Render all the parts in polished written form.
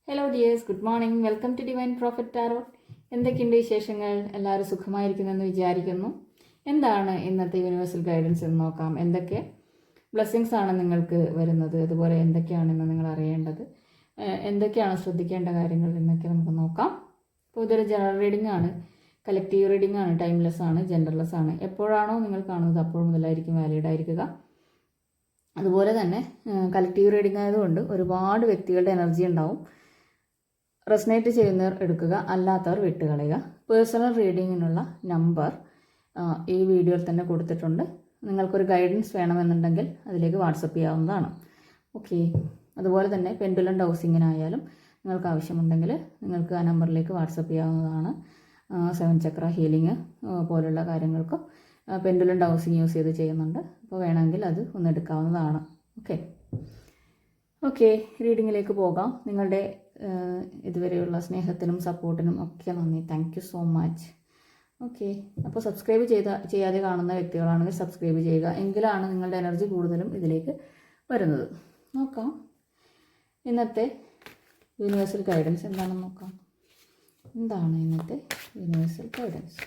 Hello dears, good morning. Welcome to Divine Prophet Tarot. എന്തൊക്കെയുണ്ട് വിശേഷങ്ങൾ? എല്ലാവരും സുഖമായിരിക്കുന്നെന്ന് വിചാരിക്കുന്നു. എന്താണ് ഇന്നത്തെ യൂണിവേഴ്സൽ ഗൈഡൻസ് എന്ന് നോക്കാം. എന്തൊക്കെ ബ്ലെസ്സിങ്സ് ആണ് നിങ്ങൾക്ക് വരുന്നത്, അതുപോലെ എന്തൊക്കെയാണെന്ന് നിങ്ങൾ അറിയേണ്ടത്, എന്തൊക്കെയാണ് ശ്രദ്ധിക്കേണ്ട കാര്യങ്ങൾ എന്നൊക്കെ നമുക്ക് നോക്കാം. അപ്പോൾ ഇതൊരു ജനറൽ റീഡിംഗ് ആണ്, കളക്റ്റീവ് റീഡിംഗ് ആണ്, ടൈംലെസ് ആണ്, ജെൻഡർലെസ് ആണ്. എപ്പോഴാണോ നിങ്ങൾ കാണുന്നത് അപ്പോൾ മുതലായിരിക്കും വാലിഡ് ആയിരിക്കുക. അതുപോലെ തന്നെ കളക്റ്റീവ് റീഡിംഗ് ആയതുകൊണ്ട് ഒരുപാട് വ്യക്തികളുടെ എനർജി ഉണ്ടാവും. റെസനേറ്റ് ചെയ്യുന്നവർ എടുക്കുക, അല്ലാത്തവർ വിട്ടുകളയുക. പേഴ്സണൽ റീഡിങ്ങിനുള്ള നമ്പർ ഈ വീഡിയോയിൽ തന്നെ കൊടുത്തിട്ടുണ്ട്. നിങ്ങൾക്കൊരു ഗൈഡൻസ് വേണമെന്നുണ്ടെങ്കിൽ അതിലേക്ക് വാട്സപ്പ് ചെയ്യാവുന്നതാണ്. ഓക്കെ. അതുപോലെ തന്നെ പെൻഡുലം ഡൗസിങ്ങിനായാലും നിങ്ങൾക്ക് ആവശ്യമുണ്ടെങ്കിൽ നിങ്ങൾക്ക് ആ നമ്പറിലേക്ക് വാട്സപ്പ് ചെയ്യാവുന്നതാണ്. 7 ചക്ര ഹീലിംഗ് പോലുള്ള കാര്യങ്ങൾക്കും പെൻഡുലം ഡൗസിങ് യൂസ് ചെയ്ത് ചെയ്യുന്നുണ്ട്. അപ്പോൾ വേണമെങ്കിൽ അത് ഒന്ന് എടുക്കാവുന്നതാണ്. ഓക്കെ, റീഡിങ്ങിലേക്ക് പോകാം. നിങ്ങളുടെ ഇതുവരെയുള്ള സ്നേഹത്തിനും സപ്പോർട്ടിനും ഒക്കെ നന്ദി. Thank you so much. Okay, അപ്പോൾ സബ്സ്ക്രൈബ് ചെയ്യാതെ കാണുന്ന വ്യക്തികളാണെങ്കിൽ സബ്സ്ക്രൈബ് ചെയ്യുക. എങ്കിലാണ് നിങ്ങളുടെ എനർജി കൂടുതലും ഇതിലേക്ക് വരുന്നത്. നോക്കാം ഇന്നത്തെ യൂണിവേഴ്സൽ ഗൈഡൻസ് എന്താണെന്ന് നോക്കാം. എന്താണ് ഇന്നത്തെ യൂണിവേഴ്സൽ ഗൈഡൻസ്?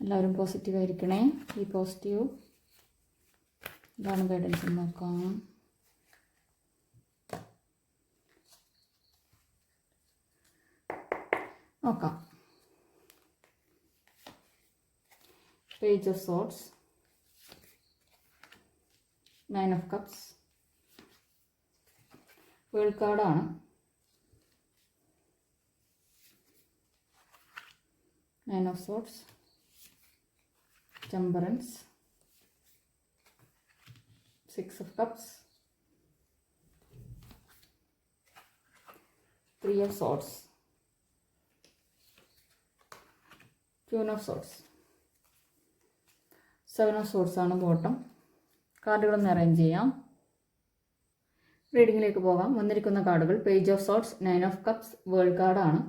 എല്ലാവരും പോസിറ്റീവായിരിക്കണേ. ഈ പോസിറ്റീവ് എന്താണ് ഗൈഡൻസ് നോക്കാം. Page of swords, 9 of cups, world കാർഡാണ്. Nine of swords, Temperance, 6 of Cups, 3 of Swords, Queen of Swords, 7 of Swords ആണ് ബോട്ടം. കാർഡുകളൊന്ന് അറേഞ്ച് ചെയ്യാം. റീഡിങ്ങിലേക്ക് പോകാം. വന്നിരിക്കുന്ന കാർഡുകൾ page of swords, 9 of cups, world കാർഡാണ്.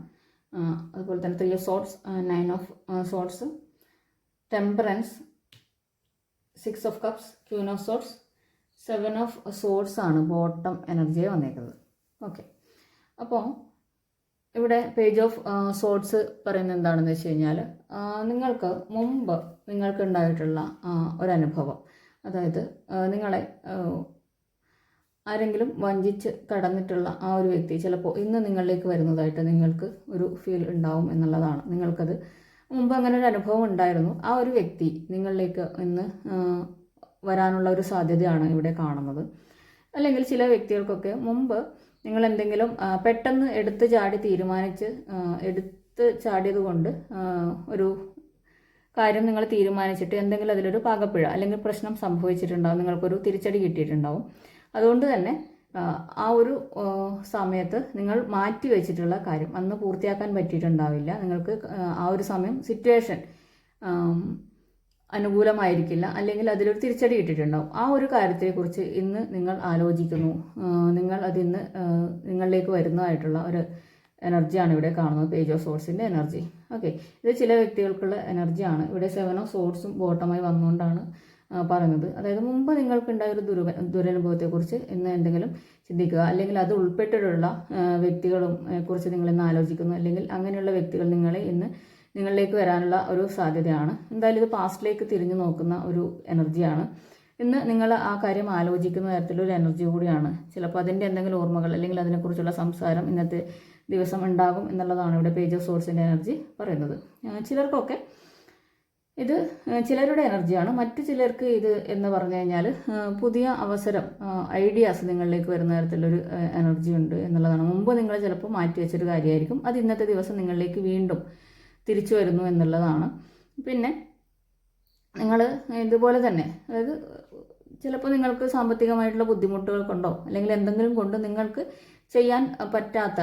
അതുപോലെ തന്നെ 3 of swords, 9 of sorts, temperance, 6 of cups, Queen of sorts, 7 of sorts ആണ് bottom എനർജിയെ വന്നേക്കുന്നത്. ഓക്കെ, അപ്പോൾ ഇവിടെ പേജ് ഓഫ് സോർട്സ് പറയുന്നത് എന്താണെന്ന് വെച്ച് കഴിഞ്ഞാൽ, നിങ്ങൾക്ക് മുമ്പ് നിങ്ങൾക്കുണ്ടായിട്ടുള്ള ഒരനുഭവം, അതായത് നിങ്ങളെ ആരെങ്കിലും വഞ്ചിച്ച് കടന്നിട്ടുള്ള ആ ഒരു വ്യക്തി ചിലപ്പോൾ ഇന്ന് നിങ്ങളിലേക്ക് വരുന്നതായിട്ട് നിങ്ങൾക്ക് ഒരു ഫീൽ ഉണ്ടാവും എന്നുള്ളതാണ്. നിങ്ങൾക്കത് മുമ്പ് അങ്ങനെ ഒരു അനുഭവം ഉണ്ടായിരുന്നു. ആ ഒരു വ്യക്തി നിങ്ങളിലേക്ക് ഇന്ന് വരാനുള്ള ഒരു സാധ്യതയാണ് ഇവിടെ കാണുന്നത്. അല്ലെങ്കിൽ ചില വ്യക്തികൾക്കൊക്കെ മുമ്പ് നിങ്ങൾ എന്തെങ്കിലും പെട്ടെന്ന് എടുത്ത് ചാടിയത് കൊണ്ട് ഒരു കാര്യം നിങ്ങൾ തീരുമാനിച്ചിട്ട് എന്തെങ്കിലും അതിലൊരു പാകപ്പിഴ അല്ലെങ്കിൽ പ്രശ്നം സംഭവിച്ചിട്ടുണ്ടാവും, നിങ്ങൾക്കൊരു തിരിച്ചടി കിട്ടിയിട്ടുണ്ടാവും. അതുകൊണ്ട് തന്നെ ആ ഒരു സമയത്ത് നിങ്ങൾ മാറ്റി വെച്ചിട്ടുള്ള കാര്യം അന്ന് പൂർത്തിയാക്കാൻ പറ്റിയിട്ടുണ്ടാവില്ല. നിങ്ങൾക്ക് ആ ഒരു സമയം സിറ്റുവേഷൻ അനുകൂലമായിരിക്കില്ല, അല്ലെങ്കിൽ അതിലൊരു തിരിച്ചടി കിട്ടിയിട്ടുണ്ടാവും. ആ ഒരു കാര്യത്തെക്കുറിച്ച് ഇന്ന് നിങ്ങൾ ആലോചിക്കുന്നു. നിങ്ങൾ അതിന്ന് നിങ്ങളിലേക്ക് വരുന്നതായിട്ടുള്ള ഒരു എനർജിയാണ് ഇവിടെ കാണുന്നത്, പേജ് ഓഫ് സോർട്സിൻ്റെ എനർജി. ഓക്കെ, ഇത് ചില വ്യക്തികൾക്കുള്ള എനർജിയാണ്. ഇവിടെ 7 ഓഫ് സോർട്സും ബോട്ടമായി വന്നുകൊണ്ടാണ് പറയുന്നത്. അതായത് മുമ്പ് നിങ്ങൾക്കുണ്ടായ ഒരു ദുരനുഭവത്തെക്കുറിച്ച് ഇന്ന് എന്തെങ്കിലും ചിന്തിക്കുക, അല്ലെങ്കിൽ അത് ഉൾപ്പെട്ടിട്ടുള്ള വ്യക്തികളും കുറിച്ച് നിങ്ങൾ ഇന്ന് ആലോചിക്കുന്നു, അല്ലെങ്കിൽ അങ്ങനെയുള്ള വ്യക്തികൾ നിങ്ങളിലേക്ക് വരാനുള്ള ഒരു സാധ്യതയാണ്. എന്തായാലും ഇത് പാസ്റ്റിലേക്ക് തിരിഞ്ഞു നോക്കുന്ന ഒരു എനർജിയാണ്. ഇന്ന് നിങ്ങൾ ആ കാര്യം ആലോചിക്കുന്ന തരത്തിലൊരു എനർജി കൂടിയാണ്. ചിലപ്പോൾ അതിൻ്റെ എന്തെങ്കിലും ഓർമ്മകൾ അല്ലെങ്കിൽ അതിനെക്കുറിച്ചുള്ള സംസാരം ഇന്നത്തെ ദിവസം ഉണ്ടാകും എന്നുള്ളതാണ് ഇവിടെ പേജ് ഓഫ് സോർട്സിൻ്റെ എനർജി പറയുന്നത്. ചിലർക്കൊക്കെ ഇത് ചിലരുടെ എനർജിയാണ്. മറ്റു ചിലർക്ക് ഇത് എന്ന് പറഞ്ഞു കഴിഞ്ഞാൽ പുതിയ അവസരം, ഐഡിയാസ് നിങ്ങളിലേക്ക് വരുന്ന തരത്തിലൊരു എനർജി ഉണ്ട് എന്നുള്ളതാണ്. മുമ്പ് നിങ്ങൾ ചിലപ്പോൾ മാറ്റി വെച്ചൊരു കാര്യമായിരിക്കും, അത് ഇന്നത്തെ ദിവസം നിങ്ങളിലേക്ക് വീണ്ടും തിരിച്ചു വരുന്നു എന്നുള്ളതാണ്. പിന്നെ നിങ്ങൾ ഇതുപോലെ തന്നെ, അതായത് ചിലപ്പോൾ നിങ്ങൾക്ക് സാമ്പത്തികമായിട്ടുള്ള ബുദ്ധിമുട്ടുകൾ കൊണ്ടോ അല്ലെങ്കിൽ എന്തെങ്കിലും കൊണ്ട് നിങ്ങൾക്ക് ചെയ്യാൻ പറ്റാത്ത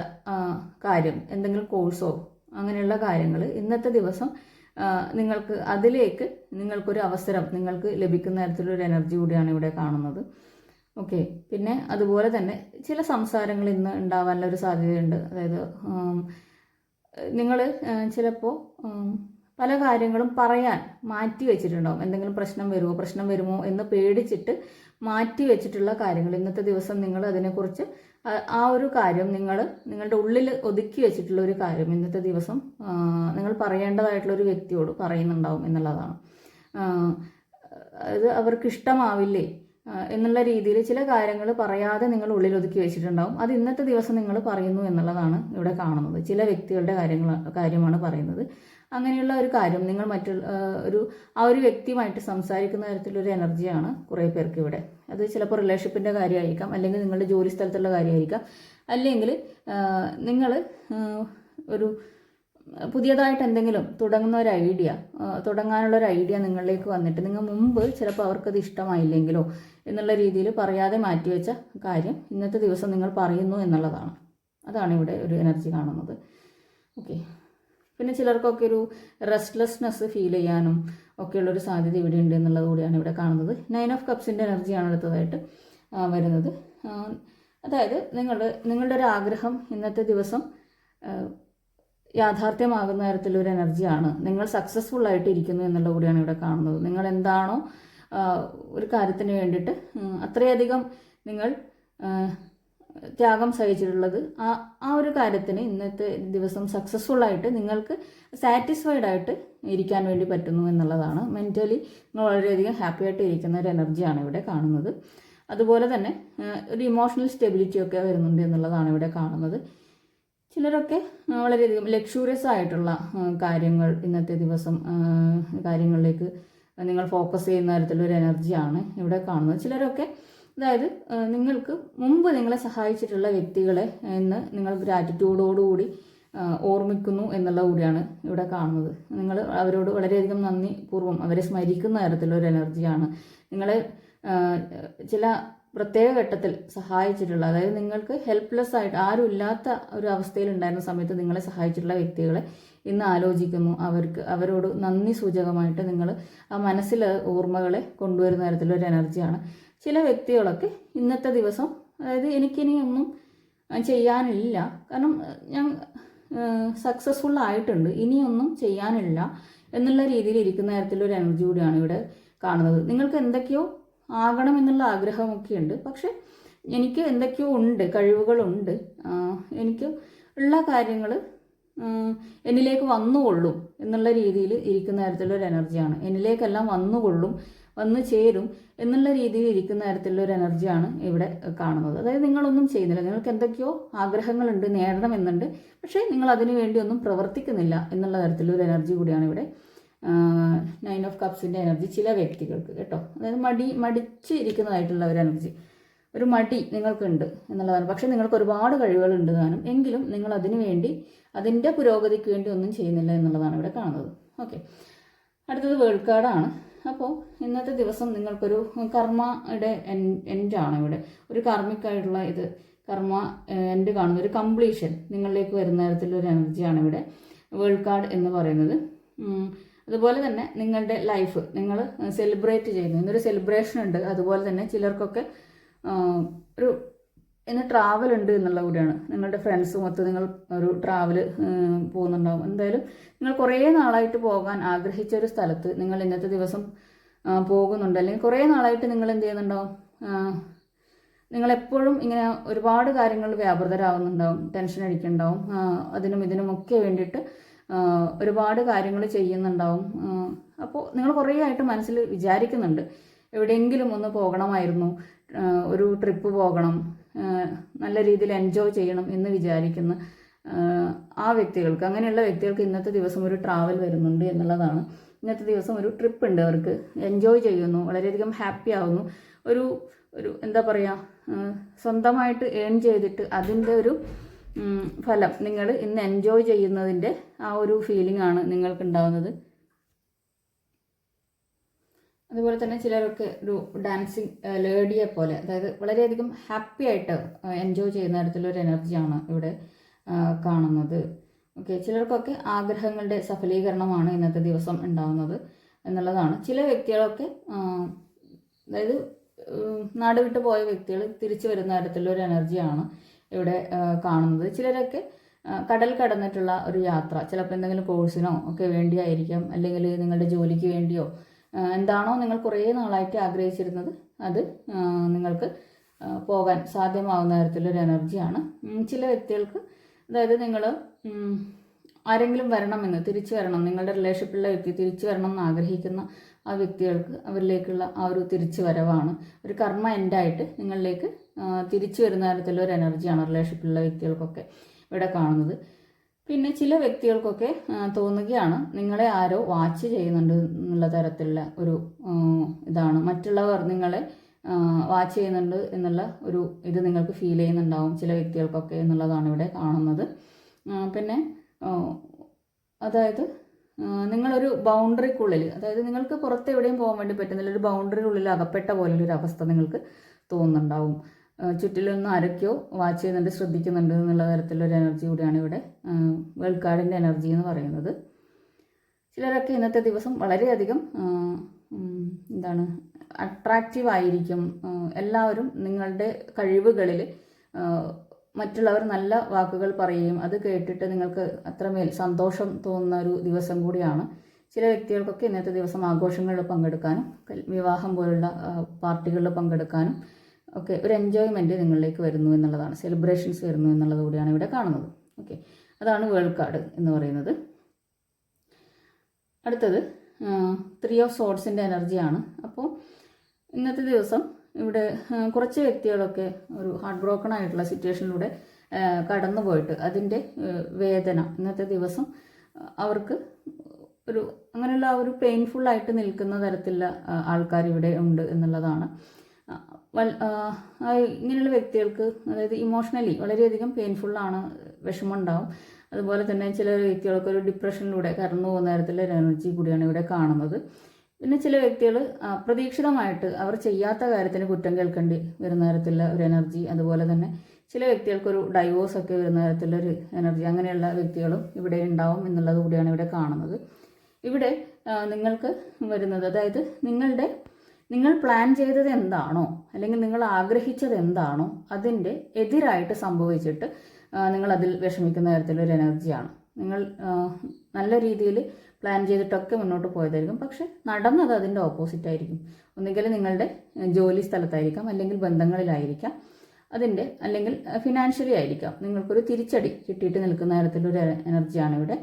കാര്യം, എന്തെങ്കിലും കോഴ്സോ അങ്ങനെയുള്ള കാര്യങ്ങൾ ഇന്നത്തെ ദിവസം നിങ്ങൾക്ക് അതിലേക്ക് നിങ്ങൾക്കൊരു അവസരം നിങ്ങൾക്ക് ലഭിക്കുന്ന തരത്തിലൊരു എനർജി കൂടിയാണ് ഇവിടെ കാണുന്നത്. ഓക്കെ. പിന്നെ അതുപോലെ തന്നെ ചില സംസാരങ്ങൾ ഇന്ന് ഉണ്ടാവാനുള്ള ഒരു സാധ്യതയുണ്ട്. അതായത് നിങ്ങൾ ചിലപ്പോൾ പല കാര്യങ്ങളും പറയാൻ മാറ്റി വെച്ചിട്ടുണ്ടാവും. എന്തെങ്കിലും പ്രശ്നം വരുമോ എന്ന് പേടിച്ചിട്ട് മാറ്റി വെച്ചിട്ടുള്ള കാര്യങ്ങൾ ഇന്നത്തെ ദിവസം നിങ്ങൾ അതിനെക്കുറിച്ച് ആ ഒരു കാര്യം നിങ്ങളുടെ ഉള്ളിൽ ഒതുക്കി വെച്ചിട്ടുള്ള ഒരു കാര്യം ഇന്നത്തെ ദിവസം നിങ്ങൾ പറയേണ്ടതായിട്ടുള്ള ഒരു വ്യക്തിയോട് പറയുന്നുണ്ടാവും എന്നുള്ളതാണ്. അത് അവർക്ക് ഇഷ്ടമാവില്ലേ എന്നുള്ള രീതിയിൽ ചില കാര്യങ്ങൾ പറയാതെ നിങ്ങൾ ഉള്ളിൽ ഒതുക്കി വെച്ചിട്ടുണ്ടാവും. അത് ഇന്നത്തെ ദിവസം നിങ്ങൾ പറയുന്നു എന്നുള്ളതാണ് ഇവിടെ കാണുന്നത്. ചില വ്യക്തികളുടെ കാര്യമാണ് പറയുന്നത്. അങ്ങനെയുള്ള ഒരു കാര്യം നിങ്ങൾ ആ ഒരു വ്യക്തിയുമായിട്ട് സംസാരിക്കുന്ന തരത്തിലൊരു എനർജിയാണ് കുറേ പേർക്ക് ഇവിടെ. അത് ചിലപ്പോൾ റിലേഷൻഷിപ്പിൻ്റെ കാര്യമായിരിക്കാം, അല്ലെങ്കിൽ നിങ്ങളുടെ ജോലി സ്ഥലത്തുള്ള കാര്യമായിരിക്കാം, അല്ലെങ്കിൽ നിങ്ങൾ ഒരു പുതിയതായിട്ട് എന്തെങ്കിലും തുടങ്ങാനുള്ള ഒരു ഐഡിയ നിങ്ങളിലേക്ക് വന്നിട്ട് നിങ്ങൾ മുമ്പ് ചിലപ്പോൾ അവർക്കത് ഇഷ്ടമായില്ലെങ്കിലോ എന്നുള്ള രീതിയിൽ പറയാതെ മാറ്റിവെച്ച കാര്യം ഇന്നത്തെ ദിവസം നിങ്ങൾ പറയുന്നു എന്നുള്ളതാണ്. അതാണ് ഇവിടെ ഒരു എനർജി കാണുന്നത്. ഓക്കെ. പിന്നെ ചിലർക്കൊക്കെ ഒരു റെസ്റ്റ്ലെസ്നെസ് ഫീൽ ചെയ്യാനും ഒക്കെയുള്ളൊരു സാധ്യത ഇവിടെ ഉണ്ട് എന്നുള്ളത് കൂടിയാണ് ഇവിടെ കാണുന്നത്. 9 ഓഫ് കപ്സിൻ്റെ എനർജിയാണ് അടുത്തതായിട്ട് വരുന്നത്. അതായത് നിങ്ങളുടെ ഒരു ആഗ്രഹം ഇന്നത്തെ ദിവസം യാഥാർത്ഥ്യമാകുന്ന തരത്തിലൊരു എനർജിയാണ്. നിങ്ങൾ സക്സസ്ഫുൾ ആയിട്ട് ഇരിക്കുന്നു എന്നുള്ള കൂടിയാണ് ഇവിടെ കാണുന്നത്. നിങ്ങൾ എന്താണോ ഒരു കാര്യത്തിന് വേണ്ടിയിട്ട് അത്രയധികം നിങ്ങൾ ത്യാഗം സഹിച്ചിട്ടുള്ളത്, ആ ഒരു കാര്യത്തിന് ഇന്നത്തെ ദിവസം സക്സസ്ഫുൾ ആയിട്ട് നിങ്ങൾക്ക് സാറ്റിസ്ഫൈഡ് ആയിട്ട് ഇരിക്കാൻ വേണ്ടി പറ്റുന്നു എന്നുള്ളതാണ്. മെൻ്റലി നിങ്ങൾ വളരെയധികം ഹാപ്പി ആയിട്ട് ഇരിക്കുന്ന ഒരു എനർജിയാണ് ഇവിടെ കാണുന്നത്. അതുപോലെ തന്നെ ഒരു ഇമോഷണൽ സ്റ്റെബിലിറ്റി ഒക്കെ വരുന്നുണ്ട് എന്നുള്ളതാണ് ഇവിടെ കാണുന്നത്. ചിലരൊക്കെ വളരെയധികം ലക്ഷൂറിയസ് ആയിട്ടുള്ള കാര്യങ്ങൾ ഇന്നത്തെ ദിവസം കാര്യങ്ങളിലേക്ക് നിങ്ങൾ ഫോക്കസ് ചെയ്യുന്ന തരത്തിലൊരു എനർജിയാണ് ഇവിടെ കാണുന്നത്. ചിലരൊക്കെ അതായത് നിങ്ങൾക്ക് മുമ്പ് നിങ്ങളെ സഹായിച്ചിട്ടുള്ള വ്യക്തികളെ ഇന്ന് നിങ്ങൾ ഗ്രാറ്റിറ്റ്യൂഡോടുകൂടി ഓർമ്മിക്കുന്നു എന്നുള്ള കൂടിയാണ് ഇവിടെ കാണുന്നത്. നിങ്ങൾ അവരോട് വളരെയധികം നന്ദിപൂർവ്വം അവരെ സ്മരിക്കുന്ന തരത്തിലൊരു എനർജിയാണ്. നിങ്ങളെ ചില പ്രത്യേക ഘട്ടത്തിൽ സഹായിച്ചിട്ടുള്ള, അതായത് നിങ്ങൾക്ക് ഹെൽപ്ലെസ് ആയിട്ട് ആരും ഇല്ലാത്ത ഒരു അവസ്ഥയിൽ ഉണ്ടായിരുന്ന സമയത്ത് നിങ്ങളെ സഹായിച്ചിട്ടുള്ള വ്യക്തികളെ ഇന്ന് ആലോചിക്കുന്നു. അവരോട് നന്ദി സൂചകമായിട്ട് നിങ്ങൾ ആ മനസ്സിൽ ഓർമ്മകളെ കൊണ്ടുവരുന്ന തരത്തിലൊരു എനർജിയാണ്. ചില വ്യക്തികളൊക്കെ ഇന്നത്തെ ദിവസം അതായത് എനിക്കിനി ഒന്നും ചെയ്യാനില്ല, കാരണം ഞാൻ സക്സസ്ഫുൾ ആയിട്ടുണ്ട്, ഇനിയൊന്നും ചെയ്യാനില്ല എന്നുള്ള രീതിയിൽ ഇരിക്കുന്ന തരത്തിലൊരു എനർജി കൂടിയാണ് ഇവിടെ കാണുന്നത്. നിങ്ങൾക്ക് എന്തൊക്കെയോ ആകണം എന്നുള്ള ആഗ്രഹമൊക്കെ ഉണ്ട്, പക്ഷെ എനിക്ക് എന്തൊക്കെയോ ഉണ്ട്, കഴിവുകളുണ്ട്, എനിക്ക് ഉള്ള കാര്യങ്ങൾ എന്നിലേക്ക് വന്നുകൊള്ളും എന്നുള്ള രീതിയിൽ ഇരിക്കുന്ന തരത്തിലൊരു എനർജിയാണ്. എന്നിലേക്കെല്ലാം വന്നു ചേരും എന്നുള്ള രീതിയിൽ ഇരിക്കുന്ന തരത്തിലുള്ളൊരു എനർജിയാണ് ഇവിടെ കാണുന്നത്. അതായത് നിങ്ങളൊന്നും ചെയ്യുന്നില്ല, നിങ്ങൾക്ക് എന്തൊക്കെയോ ആഗ്രഹങ്ങളുണ്ട്, നേടണമെന്നുണ്ട്, പക്ഷേ നിങ്ങൾ അതിനു വേണ്ടി ഒന്നും പ്രവർത്തിക്കുന്നില്ല എന്നുള്ള തരത്തിലൊരു എനർജി കൂടിയാണ് ഇവിടെ 9 ഓഫ് കപ്സിൻ്റെ എനർജി ചില വ്യക്തികൾക്ക് കേട്ടോ. അതായത് മടിച്ച് ഇരിക്കുന്നതായിട്ടുള്ള ഒരു എനർജി, ഒരു മടി നിങ്ങൾക്കുണ്ട് എന്നുള്ളതാണ്. പക്ഷേ നിങ്ങൾക്ക് ഒരുപാട് കഴിവുകളുണ്ട് താനും, എങ്കിലും നിങ്ങൾ അതിനു വേണ്ടി അതിൻ്റെ പുരോഗതിക്ക് വേണ്ടി ഒന്നും ചെയ്യുന്നില്ല എന്നുള്ളതാണ് ഇവിടെ കാണുന്നത്. ഓക്കെ. അടുത്തത് വേൾഡ് കാർഡാണ്. അപ്പോൾ ഇന്നത്തെ ദിവസം നിങ്ങൾക്കൊരു കർമ്മയുടെ എൻഡാണ് ഇവിടെ, ഒരു കാർമ്മികമായിട്ടുള്ള കർമ്മ എൻഡ് കാണുന്ന ഒരു കംപ്ലീഷൻ നിങ്ങളിലേക്ക് വരുന്ന തരത്തിലൊരു എനർജിയാണ് ഇവിടെ വേൾഡ് കാർഡ് എന്ന് പറയുന്നത്. അതുപോലെ തന്നെ നിങ്ങളുടെ ലൈഫ് നിങ്ങൾ സെലിബ്രേറ്റ് ചെയ്യുന്നു, ഇന്നൊരു സെലിബ്രേഷൻ ഉണ്ട്. അതുപോലെ തന്നെ ചിലർക്കൊക്കെ ഒരു ഇന്ന് ട്രാവൽ ഉണ്ട് എന്നുള്ള കൂടിയാണ്. നിങ്ങളുടെ ഫ്രണ്ട്സുമൊത്ത് നിങ്ങൾ ഒരു ട്രാവൽ പോകുന്നുണ്ടാവും. എന്തായാലും നിങ്ങൾ കുറേ നാളായിട്ട് പോകാൻ ആഗ്രഹിച്ച ഒരു സ്ഥലത്ത് നിങ്ങൾ ഇന്നത്തെ ദിവസം പോകുന്നുണ്ട്, അല്ലെങ്കിൽ കുറേ നാളായിട്ട് നിങ്ങൾ എന്ത് ചെയ്യുന്നുണ്ടാവും, നിങ്ങളെപ്പോഴും ഇങ്ങനെ ഒരുപാട് കാര്യങ്ങൾ വ്യാപൃതരാകുന്നുണ്ടാവും, ടെൻഷൻ അടിക്കുന്നുണ്ടാവും, അതിനും ഇതിനുമൊക്കെ വേണ്ടിയിട്ട് ഒരുപാട് കാര്യങ്ങൾ ചെയ്യുന്നുണ്ടാവും. അപ്പോൾ നിങ്ങൾ കുറേ ആയിട്ട് മനസ്സിൽ വിചാരിക്കുന്നുണ്ട്, എവിടെയെങ്കിലും ഒന്ന് പോകണമായിരുന്നു, ഒരു ട്രിപ്പ് പോകണം, നല്ല രീതിയിൽ എൻജോയ് ചെയ്യണം എന്ന് വിചാരിക്കുന്ന ആ വ്യക്തികൾക്ക്, അങ്ങനെയുള്ള വ്യക്തികൾക്ക് ഇന്നത്തെ ദിവസം ഒരു ട്രാവൽ വരുന്നുണ്ട് എന്നുള്ളതാണ്. ഇന്നത്തെ ദിവസം ഒരു ട്രിപ്പ് ഉണ്ട്, അവർക്ക് എൻജോയ് ചെയ്യുന്നു, വളരെയധികം ഹാപ്പി ആവുന്നു. ഒരു എന്താ പറയുക, സ്വന്തമായിട്ട് ഏൺ ചെയ്തിട്ട് അതിൻ്റെ ഒരു ഫലം നിങ്ങൾ ഇന്ന് എൻജോയ് ചെയ്യുന്നതിൻ്റെ ആ ഒരു ഫീലിംഗ് ആണ് നിങ്ങൾക്ക് ഉണ്ടാവുന്നത്. അതുപോലെ തന്നെ ചിലരൊക്കെ ഒരു ഡാൻസിങ് ലേഡിയെ പോലെ, അതായത് വളരെയധികം ഹാപ്പി ആയിട്ട് എൻജോയ് ചെയ്യുന്ന തരത്തിലൊരു എനർജിയാണ് ഇവിടെ കാണുന്നത്. ഓക്കെ. ചിലർക്കൊക്കെ ആഗ്രഹങ്ങളുടെ സഫലീകരണമാണ് ഇന്നത്തെ ദിവസം ഉണ്ടാകുന്നത് എന്നുള്ളതാണ്. ചില വ്യക്തികളൊക്കെ അതായത് നാട് വിട്ട് പോയ വ്യക്തികൾ തിരിച്ചു വരുന്ന തരത്തിലുള്ള ഒരു എനർജിയാണ് ഇവിടെ കാണുന്നത്. ചിലരൊക്കെ കടൽ കടന്നിട്ടുള്ള ഒരു യാത്ര, ചിലപ്പോൾ എന്തെങ്കിലും കോഴ്സിനോ ഒക്കെ വേണ്ടിയായിരിക്കാം, അല്ലെങ്കിൽ നിങ്ങളുടെ ജോലിക്ക് വേണ്ടിയോ എന്താണോ നിങ്ങൾ കുറേ നാളായിട്ട് ആഗ്രഹിച്ചിരുന്നത് അത് നിങ്ങൾക്ക് പോകാൻ സാധ്യമാവുന്ന തരത്തിലൊരു എനർജിയാണ്. ചില വ്യക്തികൾക്ക്, അതായത് നിങ്ങൾ ആരെങ്കിലും വരണമെന്ന്, തിരിച്ചു വരണം, നിങ്ങളുടെ റിലേഷൻഷിപ്പിലുള്ള വ്യക്തി തിരിച്ചു വരണം എന്ന് ആഗ്രഹിക്കുന്ന ആ വ്യക്തികൾക്ക് അവരിലേക്കുള്ള ആ ഒരു തിരിച്ചു വരവാണ്. ഒരു കർമ്മ എൻഡായിട്ട് നിങ്ങളിലേക്ക് തിരിച്ചു വരുന്ന തരത്തിലുള്ള ഒരു എനർജിയാണ് റിലേഷൻഷിപ്പിലുള്ള വ്യക്തികൾക്കൊക്കെ ഇവിടെ കാണുന്നത്. പിന്നെ ചില വ്യക്തികൾക്കൊക്കെ തോന്നുകയാണ് നിങ്ങളെ ആരോ വാച്ച് ചെയ്യുന്നുണ്ട് എന്നുള്ള തരത്തിലുള്ള ഒരു ഇതാണ്. മറ്റുള്ളവർ നിങ്ങളെ വാച്ച് ചെയ്യുന്നുണ്ട് എന്നുള്ള ഒരു ഇത് നിങ്ങൾക്ക് ഫീൽ ചെയ്യുന്നുണ്ടാവും ചില വ്യക്തികൾക്കൊക്കെ എന്നുള്ളതാണ് ഇവിടെ കാണുന്നത്. പിന്നെ അതായത് നിങ്ങളൊരു ബൗണ്ടറിക്കുള്ളിൽ, അതായത് നിങ്ങൾക്ക് പുറത്ത് എവിടെയും പോകാൻ വേണ്ടി പറ്റുന്നില്ല, ഒരു ബൗണ്ടറിക്കുള്ളിൽ അകപ്പെട്ട പോലുള്ളൊരു അവസ്ഥ നിങ്ങൾക്ക് തോന്നുന്നുണ്ടാവും. ചുറ്റിലൊന്നും ആരൊക്കെയോ വാച്ച് ചെയ്യുന്നുണ്ട്, ശ്രദ്ധിക്കുന്നുണ്ട് എന്നുള്ള തരത്തിലൊരു എനർജി കൂടിയാണ് ഇവിടെ വേൾഡ് കാർഡിൻ്റെ എനർജി എന്ന് പറയുന്നത്. ചിലരൊക്കെ ഇന്നത്തെ ദിവസം വളരെയധികം എന്താണ് അട്രാക്റ്റീവ് ആയിരിക്കും. എല്ലാവരും നിങ്ങളുടെ കഴിവുകളിൽ മറ്റുള്ളവർ നല്ല വാക്കുകൾ പറയുകയും അത് കേട്ടിട്ട് നിങ്ങൾക്ക് അത്രമേൽ സന്തോഷം തോന്നുന്ന ഒരു ദിവസം കൂടിയാണ്. ചില വ്യക്തികൾക്കൊക്കെ ഇന്നത്തെ ദിവസം ആഘോഷങ്ങളിൽ പങ്കെടുക്കാനും വിവാഹം പോലുള്ള പാർട്ടികളിൽ പങ്കെടുക്കാനും ഒക്കെ ഒരു എൻജോയ്മെൻറ്റ് നിങ്ങളിലേക്ക് വരുന്നു എന്നുള്ളതാണ്, സെലിബ്രേഷൻസ് വരുന്നു എന്നുള്ളത് കൂടിയാണ് ഇവിടെ കാണുന്നത്. ഓക്കെ, അതാണ് വേൾഡ് കാർഡ് എന്ന് പറയുന്നത്. അടുത്തത് 3 ഓഫ് സോർഡ്സിൻ്റെ എനർജിയാണ്. അപ്പോൾ ഇന്നത്തെ ദിവസം ഇവിടെ കുറച്ച് വ്യക്തികളൊക്കെ ഒരു ഹാർട്ട് ബ്രോക്കൺ ആയിട്ടുള്ള സിറ്റുവേഷനിലൂടെ കടന്നു പോയിട്ട് അതിൻ്റെ വേദന ഇന്നത്തെ ദിവസം അവർക്ക് ഒരു അങ്ങനെയുള്ള ഒരു പെയിൻഫുള്ളായിട്ട് നിൽക്കുന്ന തരത്തിലുള്ള ആൾക്കാർ ഇവിടെ ഉണ്ട് എന്നുള്ളതാണ്. ഇങ്ങനെയുള്ള വ്യക്തികൾക്ക്, അതായത് ഇമോഷണലി വളരെയധികം പെയിൻഫുള്ളാണ്, വിഷമമുണ്ടാവും. അതുപോലെ തന്നെ ചില വ്യക്തികൾക്ക് ഒരു ഡിപ്രഷനിലൂടെ കടന്നു പോകുന്ന തരത്തിലുള്ള എനർജി കൂടിയാണ് ഇവിടെ കാണുന്നത്. പിന്നെ ചില വ്യക്തികൾ പ്രതീക്ഷിതമായിട്ട് അവർ ചെയ്യാത്ത കാര്യത്തിന് കുറ്റം കേൾക്കേണ്ടി വരുന്ന തരത്തിലുള്ള ഒരു എനർജി. അതുപോലെ തന്നെ ചില വ്യക്തികൾക്കൊരു ഡൈവോഴ്സ് ഒക്കെ വരുന്ന തരത്തിലൊരു എനർജി, അങ്ങനെയുള്ള വ്യക്തികളും ഇവിടെ ഉണ്ടാവും എന്നുള്ളത് കൂടിയാണ് ഇവിടെ കാണുന്നത്. ഇവിടെ നിങ്ങൾക്ക് വരുന്നത്, അതായത് നിങ്ങൾ പ്ലാൻ ചെയ്തത് എന്താണോ അല്ലെങ്കിൽ നിങ്ങൾ ആഗ്രഹിച്ചത് എന്താണോ അതിൻ്റെ എതിരായിട്ട് സംഭവിച്ചിട്ട് നിങ്ങൾ അതിൽ വിഷമിക്കുന്ന തരത്തിലൊരു എനർജിയാണ്. നിങ്ങൾ നല്ല രീതിയിൽ പ്ലാൻ ചെയ്തിട്ടൊക്കെ മുന്നോട്ട് പോയതായിരിക്കും, പക്ഷെ നടന്നത് അതിൻ്റെ ഓപ്പോസിറ്റ് ആയിരിക്കും. ഒന്നുകിൽ നിങ്ങളുടെ ജോലി സ്ഥലത്തായിരിക്കാം, അല്ലെങ്കിൽ ബന്ധങ്ങളിലായിരിക്കാം, അല്ലെങ്കിൽ ഫിനാൻഷ്യലി ആയിരിക്കാം. നിങ്ങൾക്കൊരു തിരിച്ചടി കിട്ടിയിട്ട് നിൽക്കുന്ന തരത്തിലൊരു എനർജിയാണ് ഇവിടെ